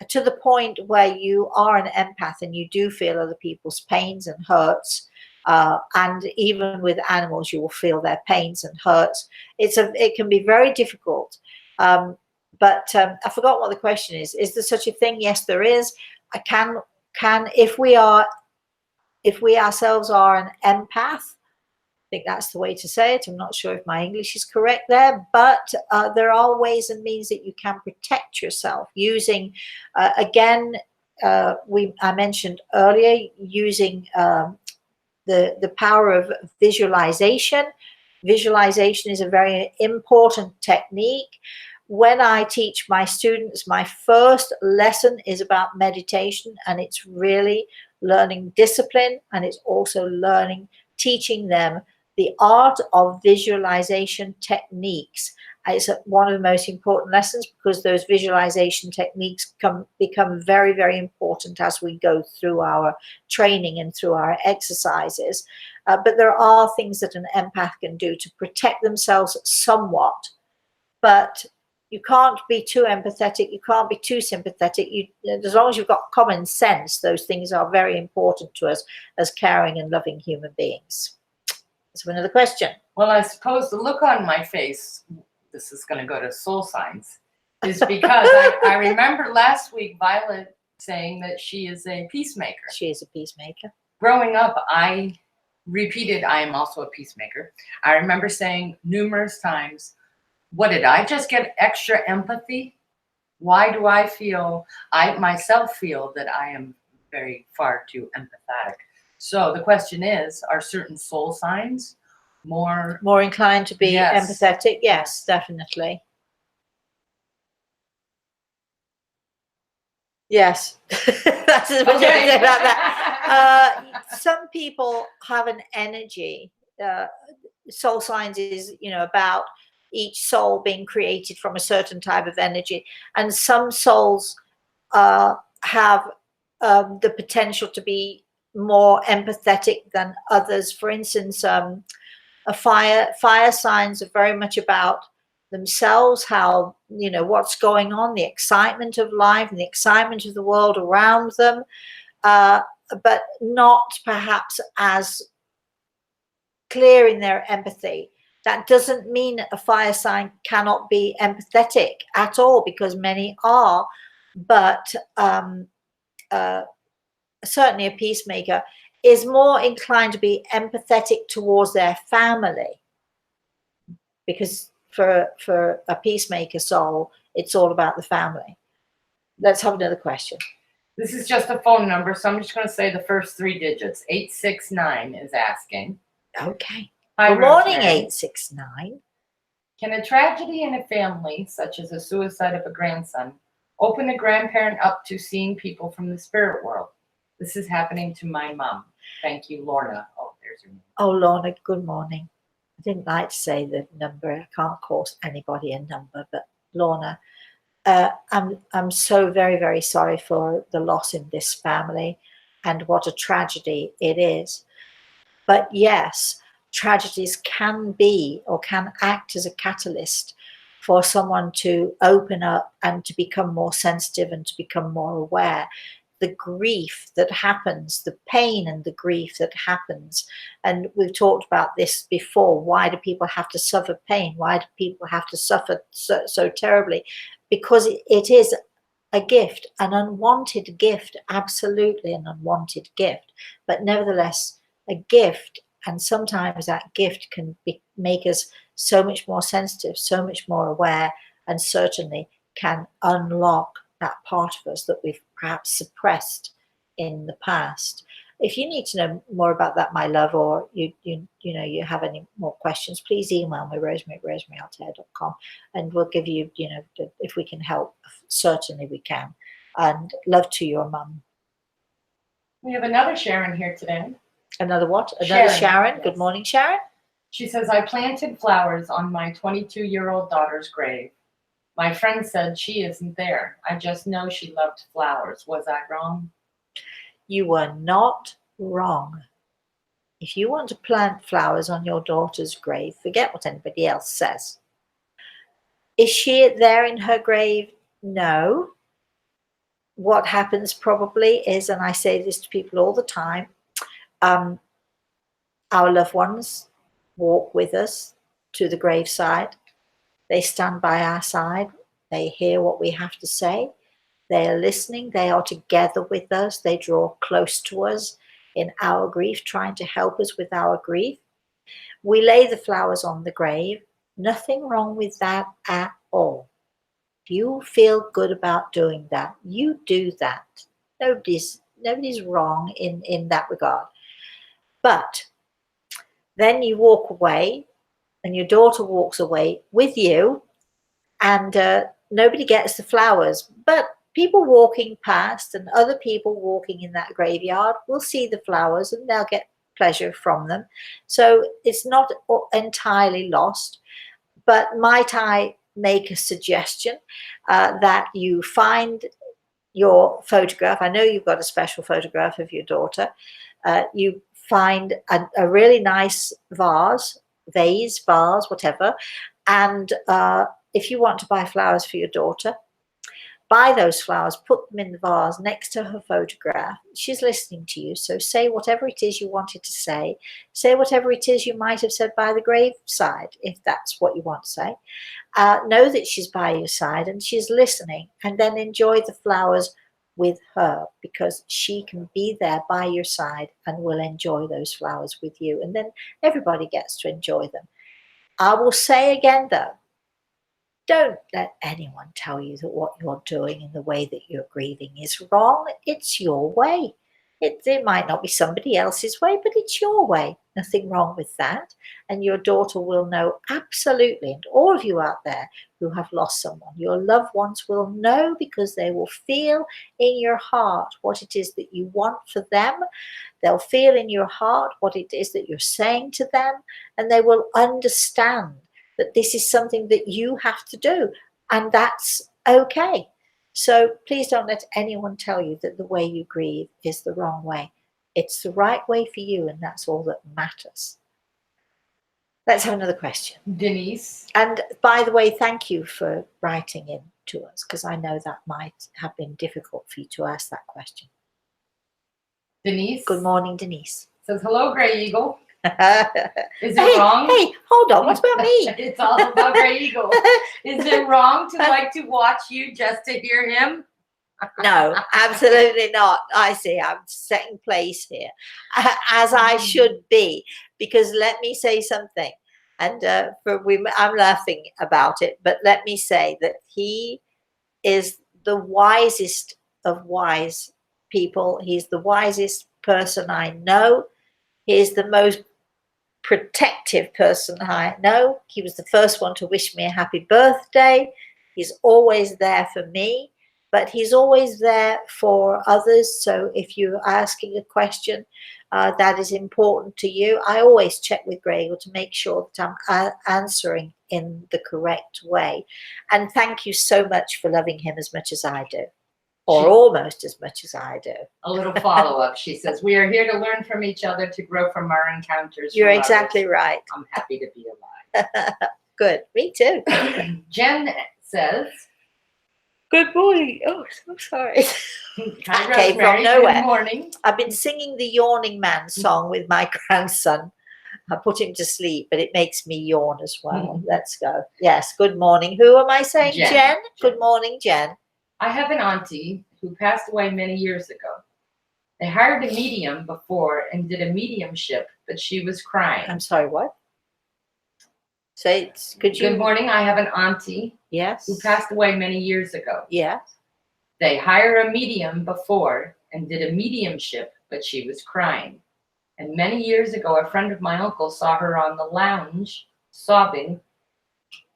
to the point where you are an empath and you do feel other people's pains and hurts, and even with animals you will feel their pains and hurts. It can be very difficult. But I forgot what the question is. Is there such a thing? Yes, there is. I can if we ourselves are an empath, I think that's the way to say it. I'm not sure if my English is correct there, but there are ways and means that you can protect yourself using, again, I mentioned earlier, using the power of visualization. Visualization is a very important technique. When I teach my students, my first lesson is about meditation, and it's really learning discipline, and it's also teaching them the art of visualization techniques. It's one of the most important lessons, because those visualization techniques become very, very important as we go through our training and through our exercises. But there are things that an empath can do to protect themselves somewhat. But you can't be too empathetic. You can't be too sympathetic. As long as you've got common sense, those things are very important to us as caring and loving human beings. So another question. Well, I suppose the look on my face, this is going to go to soul signs, is because I remember last week Violet saying that she is a peacemaker. She is a peacemaker. Growing up, I repeated, I am also a peacemaker. I remember saying numerous times, what did I just get extra empathy? Why do I myself feel that I am very far too empathetic? So the question is, are certain soul signs more inclined to be empathetic? Yes, definitely. Yes. That's as much as I can say about that. Some people have an energy. Soul signs is, about each soul being created from a certain type of energy, and some souls have the potential to be more empathetic than others. For instance, fire signs are very much about themselves, how, what's going on, the excitement of life and the excitement of the world around them, but not perhaps as clear in their empathy. That doesn't mean a fire sign cannot be empathetic at all, because many are, but certainly a peacemaker is more inclined to be empathetic towards their family, because for a peacemaker soul, it's all about the family. Let's have another question. This is just a phone number, so I'm just going to say the first 3 digits. 869 is asking. Okay. Hi, Good morning, Rosemary. 869. Can a tragedy in a family, such as a suicide of a grandson, open a grandparent up to seeing people from the spirit world? This is happening to my mom. Thank you, Lorna. Oh, there's your name. Oh, Lorna, good morning. I didn't like to say the number. I can't call anybody a number, but Lorna, I'm so very, very sorry for the loss in this family, and what a tragedy it is. But yes, tragedies can be, or can act as a catalyst for someone to open up and to become more sensitive and to become more aware. The grief that happens, the pain and the grief that happens. And we've talked about this before. Why do people have to suffer pain? Why do people have to suffer so terribly? Because it is a gift, an unwanted gift, absolutely an unwanted gift, but nevertheless a gift. And sometimes that gift can make us so much more sensitive, so much more aware, and certainly can unlock that part of us that we've perhaps suppressed in the past. If you need to know more about that, my love, or you have any more questions, please email me, rosemary@rosemaryaLtea.com, and we'll give you, if we can help, certainly we can. And love to your mum. We have another Sharon here today. Another what? Another Sharon. Yes. Good morning, Sharon. She says, I planted flowers on my 22-year-old daughter's grave. My friend said she isn't there. I just know she loved flowers. Was I wrong? You were not wrong. If you want to plant flowers on your daughter's grave, forget what anybody else says. Is she there in her grave? No. What happens probably is, and I say this to people all the time, our loved ones walk with us to the graveside. They stand by our side. They hear what we have to say. They are listening. They are together with us. They draw close to us in our grief, trying to help us with our grief. We lay the flowers on the grave. Nothing wrong with that at all. If you feel good about doing that, you do that. Nobody's wrong in that regard. But then you walk away, and your daughter walks away with you, and nobody gets the flowers. But people walking past and other people walking in that graveyard will see the flowers, and they'll get pleasure from them. So it's not entirely lost. But might I make a suggestion that you find your photograph? I know you've got a special photograph of your daughter. You find a really nice vase, whatever. And if you want to buy flowers for your daughter, buy those flowers, put them in the vase next to her photograph. She's listening to you, so say whatever it is you wanted to say. Say whatever it is you might have said by the graveside, if that's what you want to say. Know that she's by your side and she's listening, and then enjoy the flowers with her, because she can be there by your side and will enjoy those flowers with you, and then everybody gets to enjoy them. I will say again, though, don't let anyone tell you that what you're doing and the way that you're grieving is wrong. It's your way. It might not be somebody else's way, but it's your way. Nothing wrong with that. And your daughter will know absolutely, and all of you out there who have lost someone, your loved ones will know, because they will feel in your heart what it is that you want for them. They'll feel in your heart what it is that you're saying to them, and they will understand that this is something that you have to do, and that's okay. So please don't let anyone tell you that the way you grieve is the wrong way. It's the right way for you, and that's all that matters. Let's have another question. Denise. And by the way, thank you for writing in to us, because I know that might have been difficult for you to ask that question. Denise. Good morning, Denise. Says, hello, Grey Eagle. Is it wrong? Hey, hold on. What about me? It's all about Grey Eagle. Is it wrong to like to watch you just to hear him? No, absolutely not. I see. I'm second place here, as I should be, because let me say something. And I'm laughing about it, but let me say that he is the wisest of wise people. He's the wisest person I know. He is the most protective person I know. He was the first one to wish me a happy birthday. He's always there for me, but he's always there for others. So if you're asking a question that is important to you, I always check with Grey Eagle to make sure that I'm answering in the correct way. And thank you so much for loving him as much as I do. Or almost as much as I do. A little follow-up. She says, we are here to learn from each other, to grow from our encounters. You're exactly right. I'm happy to be alive. Good. Me too. Jen says, good morning. Oh, so sorry. Hi, Came from nowhere. Good morning. I've been singing the Yawning Man song with my grandson. I put him to sleep, but it makes me yawn as well. Let's go. Yes, good morning. Who am I saying? Jen? Good morning, Jen. I have an auntie who passed away many years ago. They hired a medium before and did a mediumship, but she was crying. I'm sorry, what? Say, could you? Good morning. I have an auntie Yes. who passed away many years ago. Yes. They hired a medium before and did a mediumship, but she was crying. And many years ago, a friend of my uncle saw her on the lounge sobbing,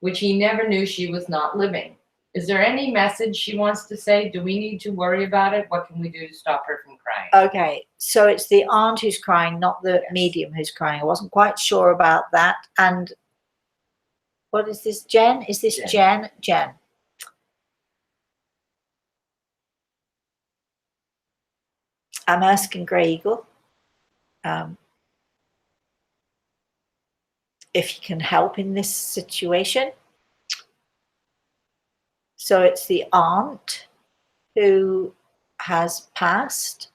which he never knew she was not living. Is there any message she wants to say? Do we need to worry about it? What can we do to stop her from crying? Okay, so it's the aunt who's crying, not the Yes. medium who's crying. I wasn't quite sure about that. And what is this, Jen? Is this Jen? Jen. I'm asking Grey Eagle if he can help in this situation. So it's the aunt who has passed.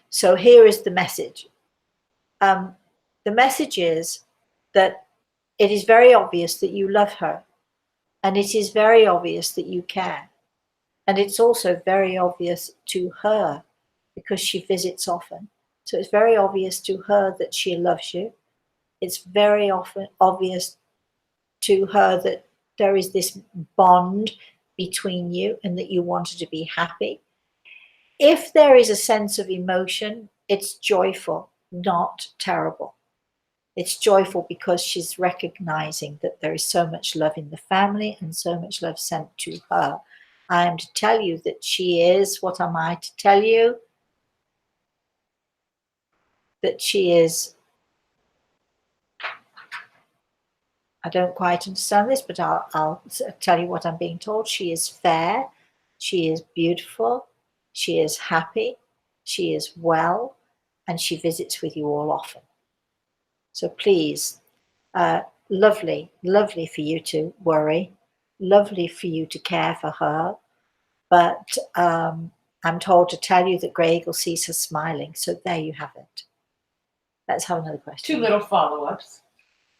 So here is the message. The message is that it is very obvious that you love her, and it is very obvious that you care. And it's also very obvious to her because she visits often. So it's very obvious to her that she loves you. It's very often obvious to her that there is this bond between you and that you want her to be happy. If there is a sense of emotion, it's joyful, not terrible. It's joyful because she's recognizing that there is so much love in the family and so much love sent to her. I am to tell you that she is, what am I to tell you? That she is, I don't quite understand this, but I'll tell you what I'm being told. She is fair, she is beautiful, she is happy, she is well, and she visits with you all often. So please, lovely for you to worry, lovely for you to care for her, but I'm told to tell you that Grey Eagle sees her smiling. So there you have it. Let's have another question. 2 little follow-ups.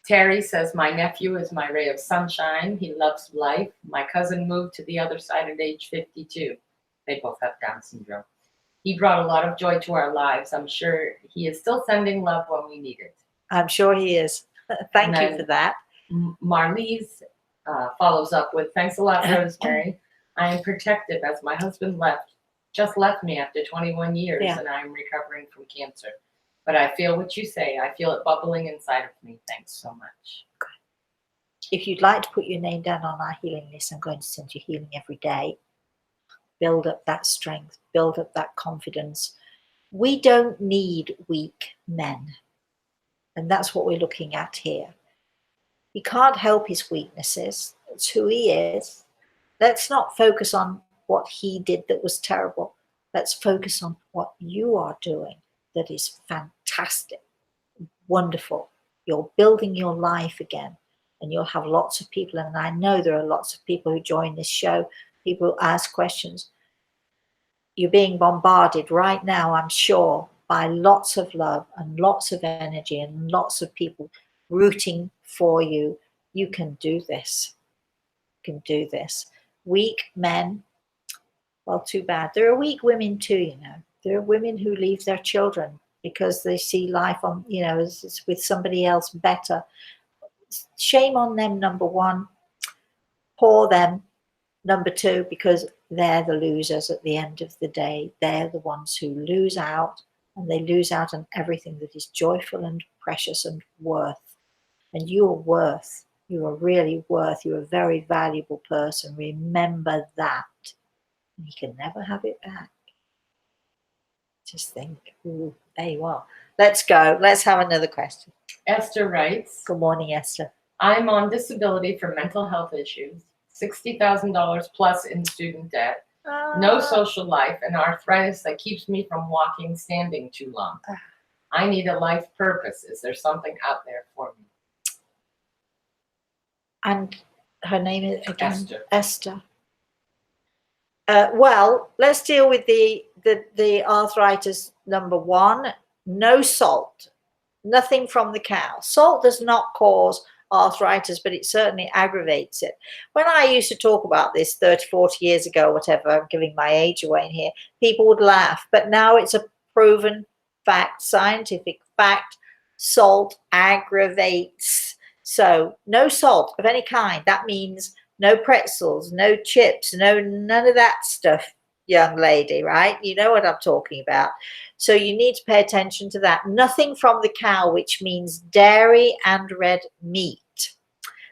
Terry says, my nephew is my ray of sunshine. He loves life. My cousin moved to the other side at age 52. They both have Down syndrome. He brought a lot of joy to our lives. I'm sure he is still sending love when we need it. I'm sure he is. Thank you for that. Marlise follows up with, thanks a lot, Rosemary. I am protective as my husband just left me after 21 years, and I'm recovering from cancer. But I feel what you say. I feel it bubbling inside of me. Thanks so much. If you'd like to put your name down on our healing list, I'm going to send you healing every day. Build up that strength, build up that confidence. We don't need weak men. And that's what we're looking at here. He can't help his weaknesses. It's who he is. Let's not focus on what he did that was terrible. Let's focus on what you are doing that is fantastic, wonderful. You're building your life again, and you'll have lots of people. And I know there are lots of people who join this show, people who ask questions. You're being bombarded right now, I'm sure, by lots of love and lots of energy and lots of people rooting for you. You can do this. You can do this. Weak men, well, too bad. There are weak women too, you know. There are women who leave their children because they see life on, you know, as with somebody else better. Shame on them, number one. Poor them, number two, because they're the losers at the end of the day. They're the ones who lose out, and they lose out on everything that is joyful and precious and worth. And you are worth. You are really worth. You're a very valuable person. Remember that. And you can never have it back. Just think, ooh, there you are. Let's go. Let's have another question. Esther writes, good morning, Esther. I'm on disability for mental health issues, $60,000 plus in student debt, no social life, and arthritis that keeps me from walking, standing too long. I need a life purpose. Is there something out there for me? And her name is again Esther. Esther. Well, let's deal with the arthritis number one. No salt, nothing from the cow. Salt does not cause arthritis, but it certainly aggravates it. When I used to talk about this 30, 40 years ago, whatever, I'm giving my age away in here, people would laugh. But now it's a proven fact, scientific fact, salt aggravates. So no salt of any kind. That means no pretzels, no chips, none of that stuff, young lady, right? You know what I'm talking about. So you need to pay attention to that. Nothing from the cow, which means dairy and red meat.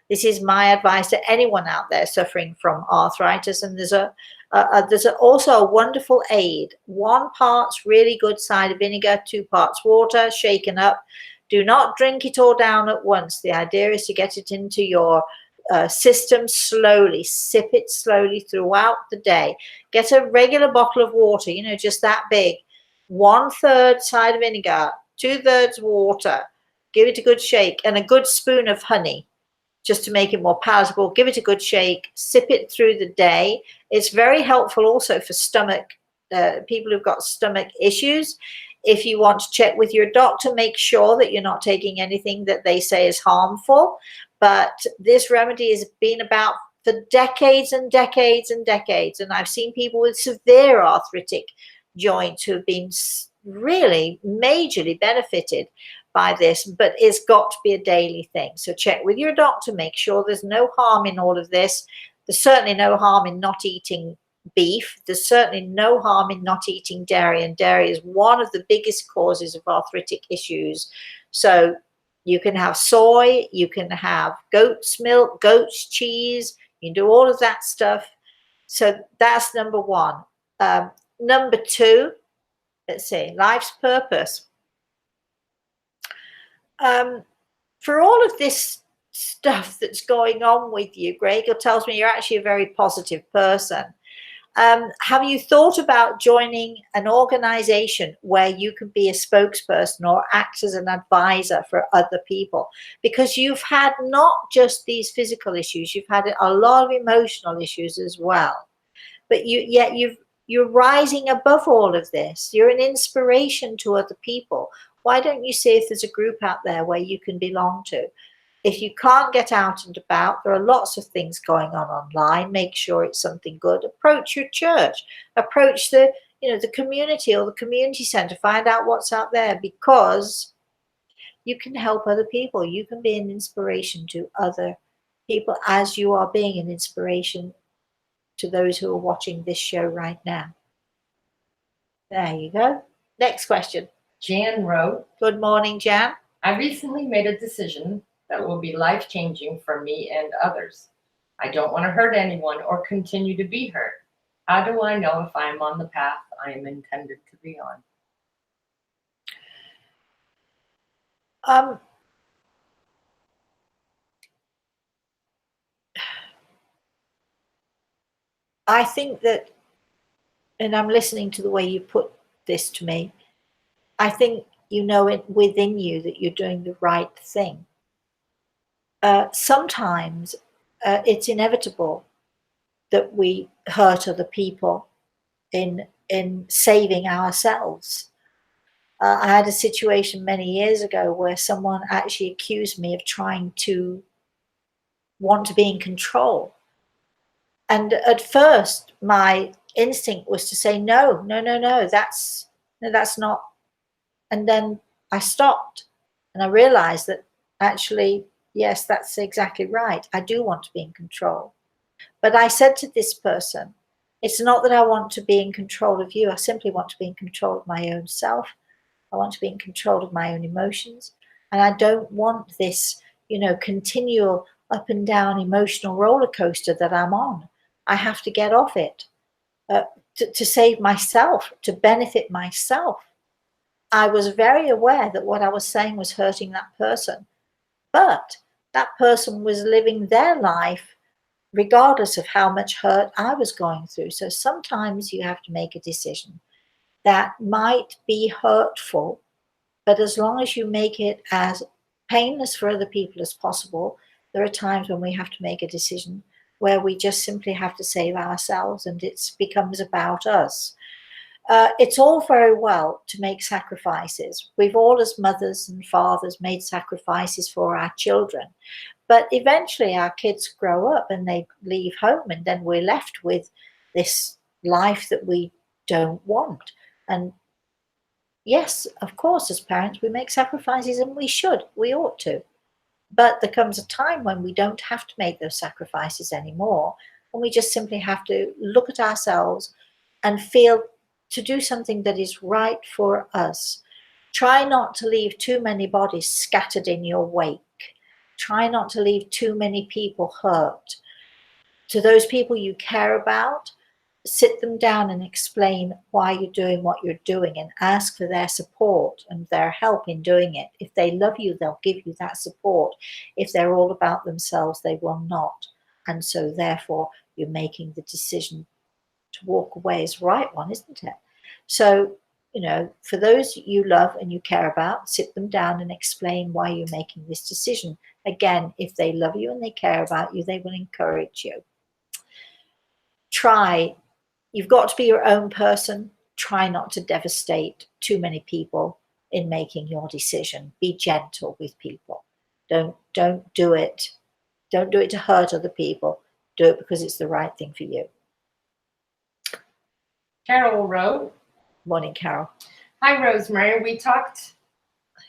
This is my advice to anyone out there suffering from arthritis. And there's also a wonderful aid. 1 part's really good cider vinegar, 2 parts water, shaken up. Do not drink it all down at once. The idea is to get it into your system slowly. Sip it slowly throughout the day. Get a regular bottle of water, just that big. 1/3 cider vinegar, 2/3 water. Give it a good shake, and a good spoon of honey, just to make it more palatable. Give it a good shake, sip it through the day. It's very helpful also for stomach, people who've got stomach issues. If you want to check with your doctor, make sure that you're not taking anything that they say is harmful. But this remedy has been about for decades and decades and decades. And I've seen people with severe arthritic joints who have been really majorly benefited by this, but it's got to be a daily thing. So check with your doctor, make sure there's no harm in all of this. There's certainly no harm in not eating beef. There's certainly no harm in not eating dairy, and dairy is one of the biggest causes of arthritic issues. So you can have soy, you can have goat's milk, goat's cheese, you can do all of that stuff. So that's number 1. Number 2, let's see, life's purpose. For all of this stuff that's going on with you, Gregor tells me you're actually a very positive person. Have you thought about joining an organization where you can be a spokesperson or act as an advisor for other people? Because you've had not just these physical issues, you've had a lot of emotional issues as well. But you're rising above all of this. You're an inspiration to other people. Why don't you see if there's a group out there where you can belong to? If you can't get out and about, there are lots of things going on online. Make sure it's something good. Approach your church. Approach the community or the community center. Find out what's out there, because you can help other people. You can be an inspiration to other people, as you are being an inspiration to those who are watching this show right now. There you go. Next question. Jan wrote, good morning, Jan. I recently made a decision that will be life-changing for me and others. I don't want to hurt anyone or continue to be hurt. How do I know if I am on the path I am intended to be on? I think that, and I'm listening to the way you put this to me, I think you know it within you that you're doing the right thing. Sometimes it's inevitable that we hurt other people in saving ourselves. I had a situation many years ago where someone actually accused me of trying to want to be in control. And at first, my instinct was to say, no, that's not. And then I stopped and I realized that actually, yes, that's exactly right. I do want to be in control. But I said to this person, it's not that I want to be in control of you. I simply want to be in control of my own self. I want to be in control of my own emotions. And I don't want this, continual up and down emotional roller coaster that I'm on. I have to get off it to save myself, to benefit myself. I was very aware that what I was saying was hurting that person, but that person was living their life regardless of how much hurt I was going through. So sometimes you have to make a decision that might be hurtful, but as long as you make it as painless for other people as possible, there are times when we have to make a decision where we just simply have to save ourselves and it becomes about us. It's all very well to make sacrifices. We've all, as mothers and fathers, made sacrifices for our children. But eventually our kids grow up and they leave home, and then we're left with this life that we don't want. And yes, of course, as parents, we make sacrifices, and we ought to. But there comes a time when we don't have to make those sacrifices anymore. And we just simply have to look at ourselves and feel to do something that is right for us. Try not to leave too many bodies scattered in your wake. Try not to leave too many people hurt. To those people you care about, sit them down and explain why you're doing what you're doing and ask for their support and their help in doing it. If they love you, they'll give you that support. If they're all about themselves, they will not. And so therefore, you're making the decision to walk away is the right one, isn't it? So, for those you love and you care about, sit them down and explain why you're making this decision. Again, if they love you and they care about you, they will encourage you. You've got to be your own person. Try not to devastate too many people in making your decision. Be gentle with people. Don't do it. Don't do it to hurt other people. Do it because it's the right thing for you. Carol wrote. Morning, Carol. Hi, Rosemary. We talked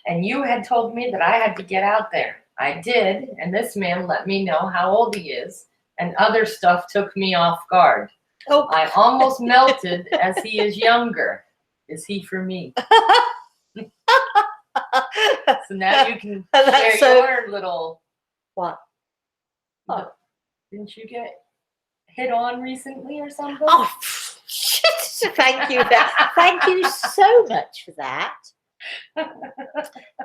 and you had told me that I had to get out there. I did, and this man let me know how old he is, and other stuff took me off guard. Oh, I almost melted as he is younger. Is he for me? So now you can share your little... What? Oh. Didn't you get hit on recently or something? Oh, thank you. Thank you so much for that.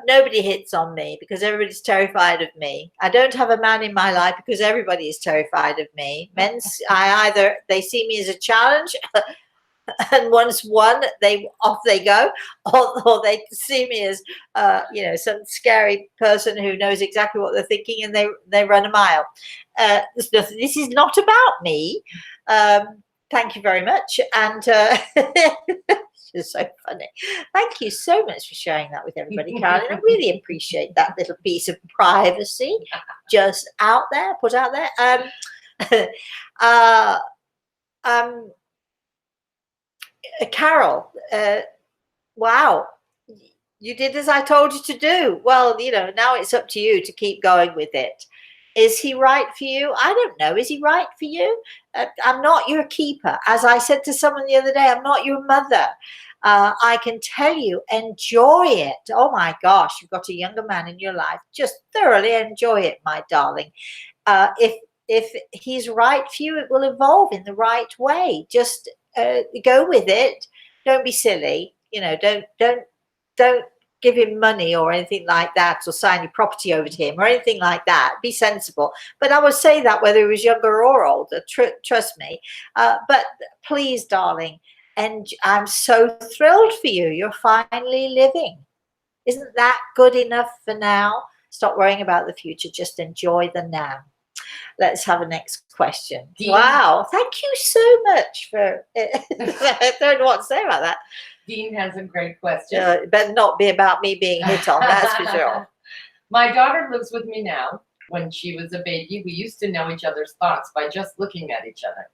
Nobody hits on me because everybody's terrified of me. I don't have a man in my life because everybody is terrified of me. Either they see me as a challenge, and once won, off they go, or they see me as some scary person who knows exactly what they're thinking and they run a mile. This is not about me. Thank you very much, and it's so funny. Thank you so much for sharing that with everybody, Caroline. I really appreciate that little piece of privacy just put out there. Carol, wow, you did as I told you to do. Well, now it's up to you to keep going with it. Is he right for you? I don't know. Is he right for you? I'm not your keeper. As I said to someone the other day, I'm not your mother. I can tell you, enjoy it. Oh my gosh, you've got a younger man in your life. Just thoroughly enjoy it, my darling. If he's right for you, it will evolve in the right way. Just go with it. Don't be silly. Don't give him money or anything like that, or sign your property over to him or anything like that. Be sensible. But I would say that whether he was younger or older, trust me. But please, darling, and I'm so thrilled for you. You're finally living. Isn't that good enough for now? Stop worrying about the future. Just enjoy the now. Let's have a next question. Dean. Wow, thank you so much for I don't know what to say about that. Dean has a great question. It better not be about me being hit on, that's for sure. My daughter lives with me now. When she was a baby, we used to know each other's thoughts by just looking at each other.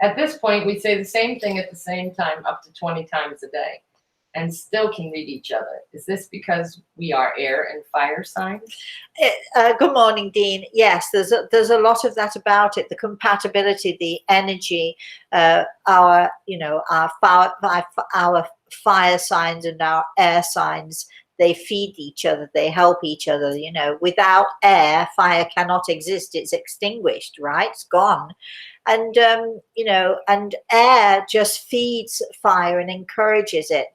At this point, we say the same thing at the same time up to 20 times a day and still can read each other. Is this because we are air and fire signs? Good morning, Dean. Yes, there's a lot of that about it. The compatibility, the energy, our fire signs and our air signs, they feed each other, they help each other. Without air, fire cannot exist. It's extinguished, right? It's gone. And and air just feeds fire and encourages it.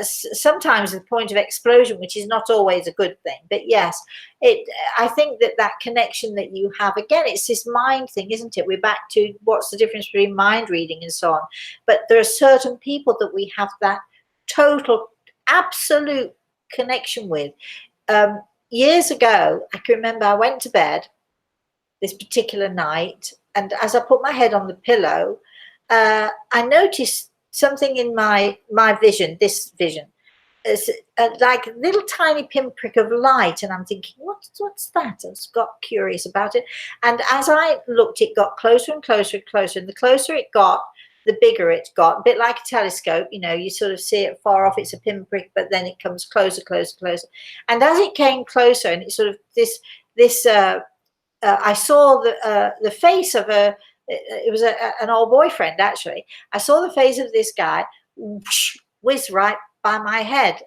Sometimes at the point of explosion, which is not always a good thing. But yes, I think that connection that you have, again, it's this mind thing, isn't it? We're back to what's the difference between mind reading and so on. But there are certain people that we have that total, absolute connection with. Years ago, I can remember I went to bed this particular night, and as I put my head on the pillow, I noticed something in my vision, this vision. It's like a little tiny pinprick of light, and I'm thinking, what's that? I got curious about it, and as I looked, it got closer and closer and closer, and the closer it got, the bigger it got, a bit like a telescope. You sort of see it far off, it's a pinprick, but then it comes closer, closer, closer, and as it came closer, and it's sort of this this I saw the face of it was an old boyfriend, actually. I saw the face of this guy whiz right by my head,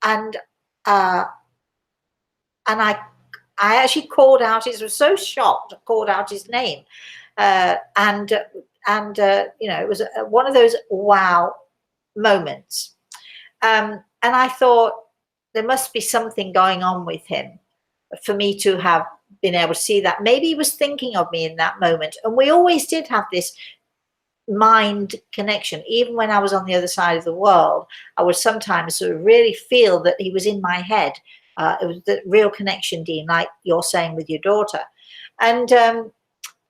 and uh, I actually called out. I was so shocked. I called out his name, and you know, it was one of those wow moments. And I thought there must be something going on with him for me to have been able to see that. Maybe he was thinking of me in that moment. And we always did have this mind connection. Even when I was on the other side of the world, I would sometimes sort of really feel that he was in my head. It was the real connection, Dean, like you're saying with your daughter. And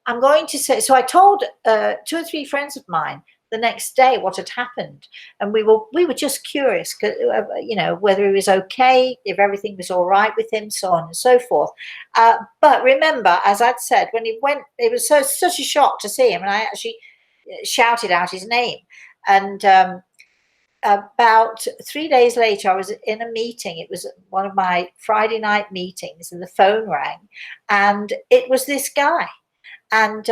I'm going to say, so I told 2 or 3 friends of mine the next day what had happened, and we were just curious, you know, whether he was okay, if everything was all right with him, so on and so forth. But remember, as I'd said, when he went, it was such a shock to see him, and I actually shouted out his name. And about 3 days later, I was in a meeting. It was one of my Friday night meetings, and the phone rang, and it was this guy. And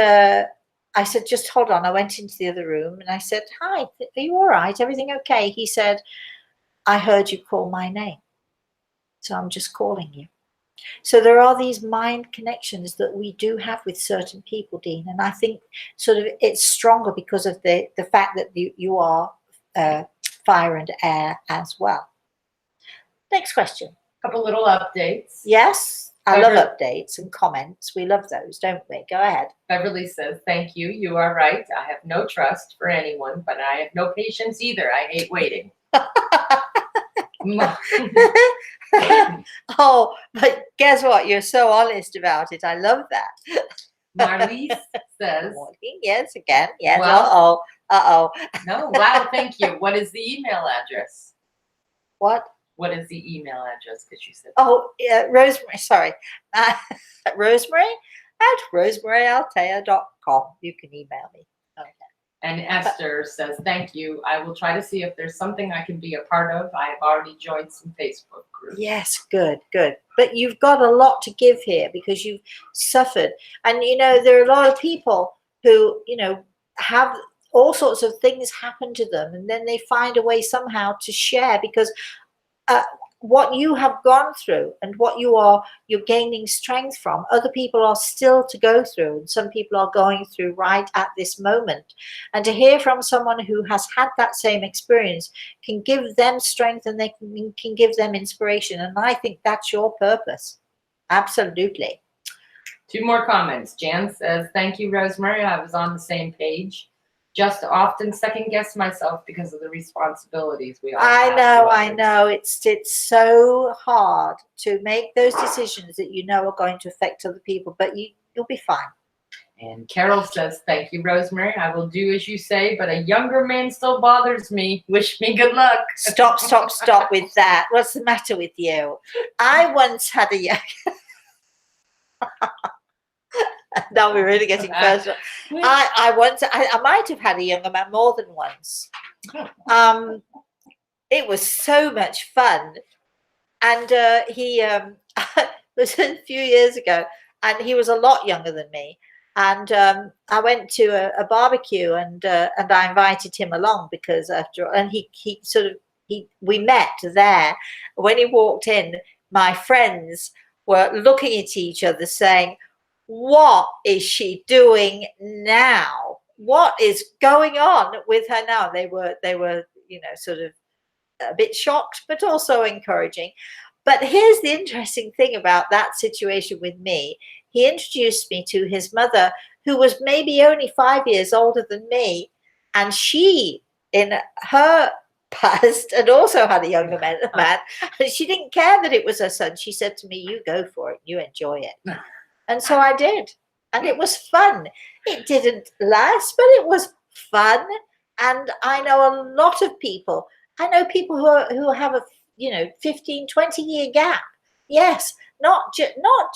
I said, just hold on. I went into the other room and I said, hi, are you all right? Everything okay? He said, I heard you call my name, so I'm just calling you. So there are these mind connections that we do have with certain people, Dean. And I think sort of it's stronger because of the fact that you are fire and air as well. Next question. A couple little updates. Yes. I love updates and comments. We love those, don't we? Go ahead. Beverly says, thank you. You are right. I have no trust for anyone, but I have no patience either. I hate waiting. Oh, but guess what? You're so honest about it. I love that. Marlies says, yes, again. Yes. Well, uh-oh. No, wow, thank you. What is the email address? What? What is the email address? Because you said. Oh, Rosemary, sorry. Rosemary at rosemaryaltea.com. You can email me. Okay. And Esther says, thank you. I will try to see if there's something I can be a part of. I have already joined some Facebook groups. Yes, good. But you've got a lot to give here because you've suffered. And, you know, there are a lot of people who, you know, have all sorts of things happen to them. And then they find a way somehow to share because what you have gone through and what you're gaining strength from, other people are still to go through, and some people are going through right at this moment. And to hear from someone who has had that same experience can give them strength, and they can give them inspiration. And I think that's your purpose. Absolutely. 2 more comments. Jan says, thank you, Rosemary. I was on the same page. Just often second guess myself because of the responsibilities we all have. I know. It's so hard to make those decisions that you know are going to affect other people, but you'll be fine. And Carol says, thank you, Rosemary. I will do as you say, but a younger man still bothers me. Wish me good luck. Stop with that. What's the matter with you? I once had a young... Now we're really getting personal. I might have had a younger man more than once. It was so much fun, and he was a few years ago, and he was a lot younger than me. And I went to a barbecue, and I invited him along because we met there. When he walked in, my friends were looking at each other saying, what is she doing now? What is going on with her now? They were, you know, sort of a bit shocked, but also encouraging. But here's the interesting thing about that situation with me. He introduced me to his mother, who was maybe only 5 years older than me. And she, in her past, and also had a younger man. And she didn't care that it was her son. She said to me, you go for it, you enjoy it. And so I did. And it was fun. It didn't last, but it was fun. And I know a lot of people. I know people who have a 15, 20-year gap. Yes, not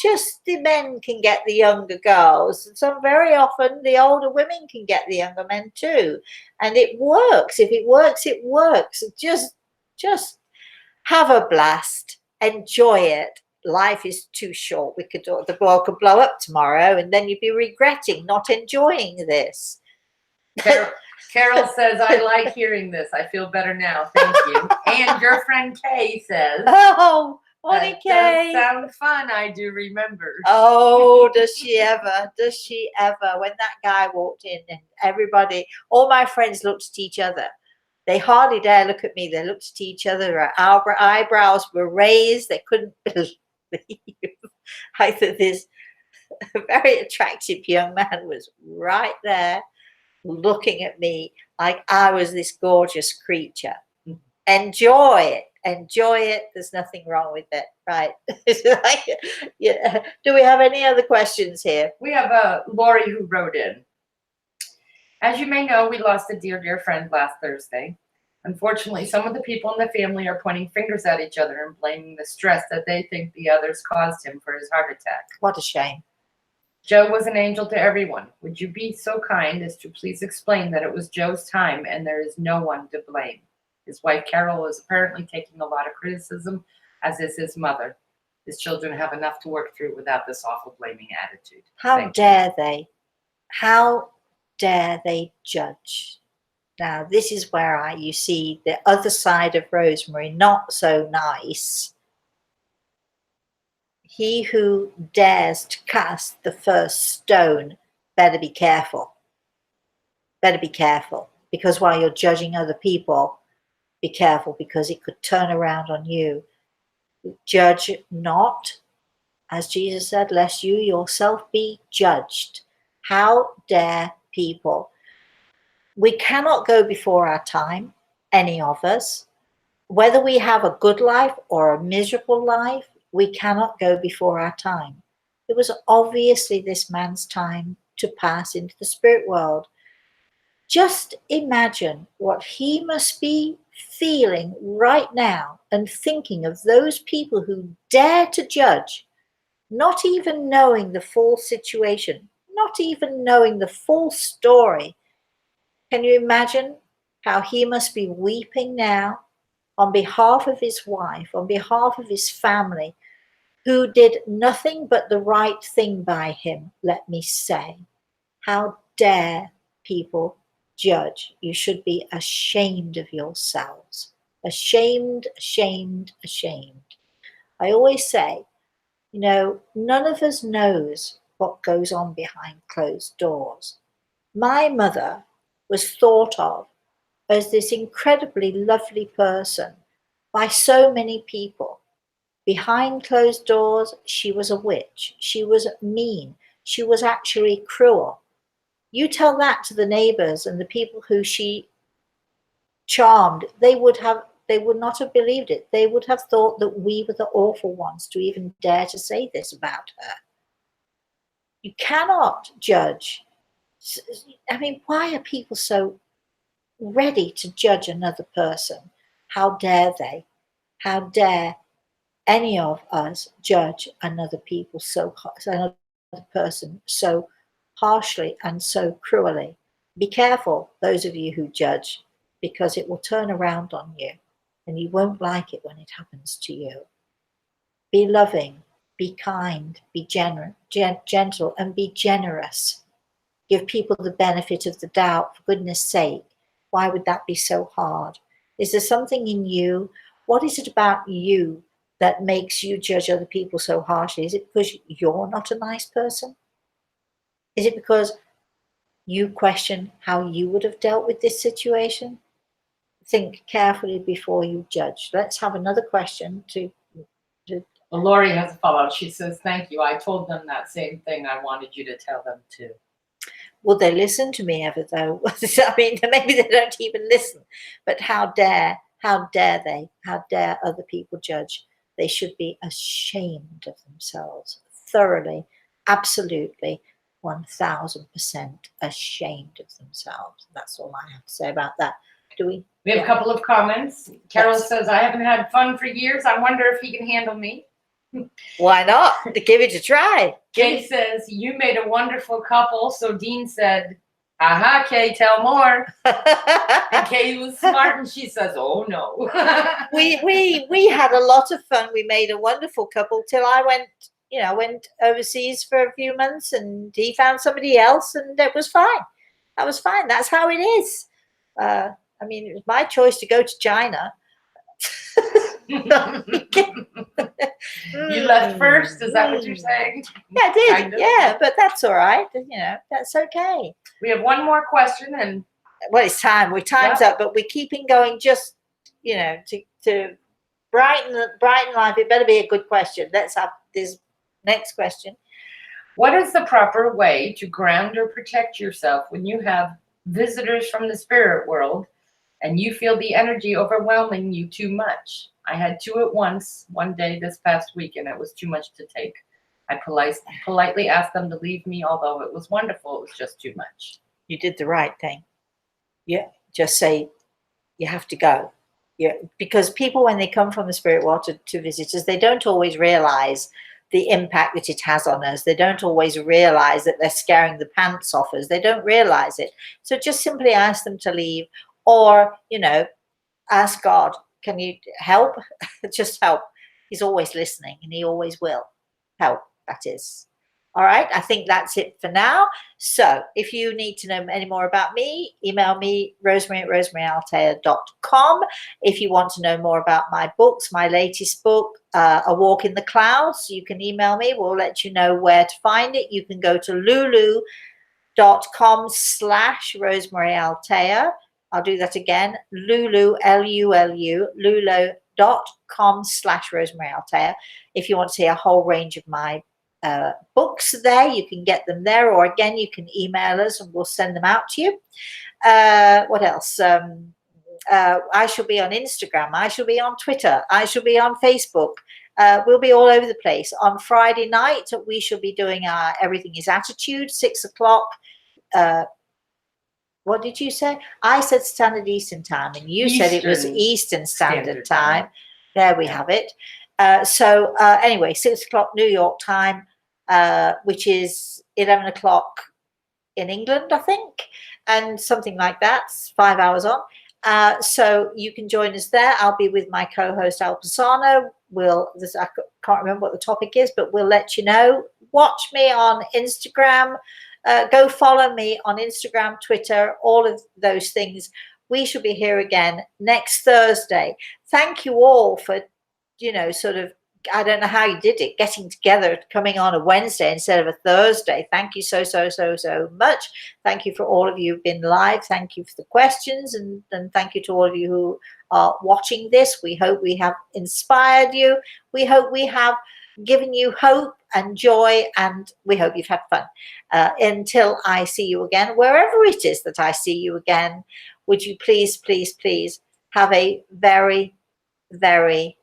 just the men can get the younger girls. So very often the older women can get the younger men too. And it works. If it works, it works. Just have a blast. Enjoy it. life is too short. The world could blow up tomorrow, and then you'd be regretting not enjoying this. Carol says, I like hearing this. I feel better now. Thank you. And your friend Kay says, oh, morning, Kay. Does sound fun. I do remember. Oh, does she ever? Does she ever? When that guy walked in and everybody, all my friends looked at each other. They hardly dare look at me. They looked at each other. Our eyebrows were raised. They couldn't believe that this very attractive young man was right there looking at me like I was this gorgeous creature. Enjoy it. Enjoy it. There's nothing wrong with it. Right. Yeah. Do we have any other questions here? We have Lori who wrote in. As you may know, we lost a dear friend last Thursday. Unfortunately, some of the people in the family are pointing fingers at each other and blaming the stress that they think the others caused him for his heart attack. What a shame. Joe was an angel to everyone. Would you be so kind as to please explain that it was Joe's time and there is no one to blame? His wife, Carol, is apparently taking a lot of criticism, as is his mother. His children have enough to work through without this awful blaming attitude. How dare they? How dare they judge? Now, this is where you see the other side of Rosemary, not so nice. He who dares to cast the first stone better be careful. Better be careful. Because while you're judging other people, be careful, because it could turn around on you. Judge not, as Jesus said, lest you yourself be judged. How dare people? We cannot go before our time, any of us. Whether we have a good life or a miserable life, we cannot go before our time. It was obviously this man's time to pass into the spirit world. Just imagine what he must be feeling right now and thinking of those people who dare to judge, not even knowing the full situation, not even knowing the full story. Can you imagine how he must be weeping now on behalf of his wife, on behalf of his family, who did nothing but the right thing by him, let me say. How dare people judge? You should be ashamed of yourselves. Ashamed, ashamed, ashamed. I always say, none of us knows what goes on behind closed doors. My mother was thought of as this incredibly lovely person by so many people. Behind closed doors, she was a witch. She was mean. She was actually cruel. You tell that to the neighbors and the people who she charmed, they would not have believed it. They would have thought that we were the awful ones to even dare to say this about her. You cannot judge. I mean, why are people so ready to judge another person? How dare they? How dare any of us judge another person so harshly and so cruelly? Be careful, those of you who judge, because it will turn around on you and you won't like it when it happens to you. Be loving, be kind, be gentle, and be generous. Give people the benefit of the doubt, for goodness sake. Why would that be so hard? Is there something in you? What is it about you that makes you judge other people so harshly? Is it because you're not a nice person? Is it because you question how you would have dealt with this situation? Think carefully before you judge. Let's have another question Well, Lori has a follow-up. She says, thank you. I told them that same thing. I wanted you to tell them too. Will they listen to me ever, though? I mean, maybe they don't even listen. But how dare they? How dare other people judge? They should be ashamed of themselves. Thoroughly, absolutely, 1000% ashamed of themselves. That's all I have to say about that. Do we? We have a couple of comments. Carol says, I haven't had fun for years. I wonder if he can handle me. Why not? Give it a try. Kay says, you made a wonderful couple. So Dean said, Aha, Kay, tell more. And Kay was smart, and she says, "Oh no." we had a lot of fun. We made a wonderful couple till I went overseas for a few months, and he found somebody else, and it was fine. That was fine. That's how it is. I mean, it was my choice to go to China. You left first. Is that what you're saying? Yeah, I did. Kind of. Yeah, but that's all right. That's okay. We have one more question, and well, it's time. Time's up, but we're keeping going. Just to brighten life. It better be a good question. Let's have this next question. What is the proper way to ground or protect yourself when you have visitors from the spirit world and you feel the energy overwhelming you too much? I had two at once one day this past week, and it was too much to take. I politely asked them to leave me, although it was wonderful. It was just too much. You did the right thing. Yeah, just say you have to go. Yeah, because people, when they come from the spirit world to visit us, they don't always realize the impact that it has on us. They don't always realize that they're scaring the pants off us. They don't realize it. So just simply ask them to leave, or ask God, can you help? Just help. He's always listening, and he always will help. That is. All right, I think that's it for now. So if you need to know any more about me, email me, Rosemary at rosemaryaltea.com. If you want to know more about my books, my latest book, A Walk in the Clouds, you can email me. We'll let you know where to find it. You can go to lulu.com/Rosemary Altea. I'll do that again, Lulu, Lulu, lulu.com/Rosemary Altea. If you want to see a whole range of my books there, you can get them there, or again, you can email us and we'll send them out to you. What else? I shall be on Instagram. I shall be on Twitter. I shall be on Facebook. We'll be all over the place. On Friday night, we shall be doing our Everything is Attitude, 6 o'clock. What did you say? I said Standard Eastern Time, and you said it was Eastern Standard Time. There we have it. So anyway, 6 o'clock New York time, which is 11 o'clock in England, I think, and something like that. It's 5 hours on. So you can join us there. I'll be with my co-host Al Pisano. I can't remember what the topic is, but we'll let you know. Watch me on Instagram. Go follow me on Instagram, Twitter, all of those things. We shall be here again next Thursday. Thank you all for, I don't know how you did it, getting together, coming on a Wednesday instead of a Thursday. Thank you so much. Thank you for all of you who've been live. Thank you for the questions, and thank you to all of you who are watching this. We hope we have inspired you. We hope we have given you hope and joy, and we hope you've had fun. Until I see you again, wherever it is that I see you again, would you please have a very,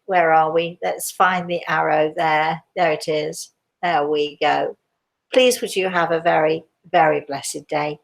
where are we? Let's find the arrow there. There it is. There we go. Please would you have a very, very blessed day.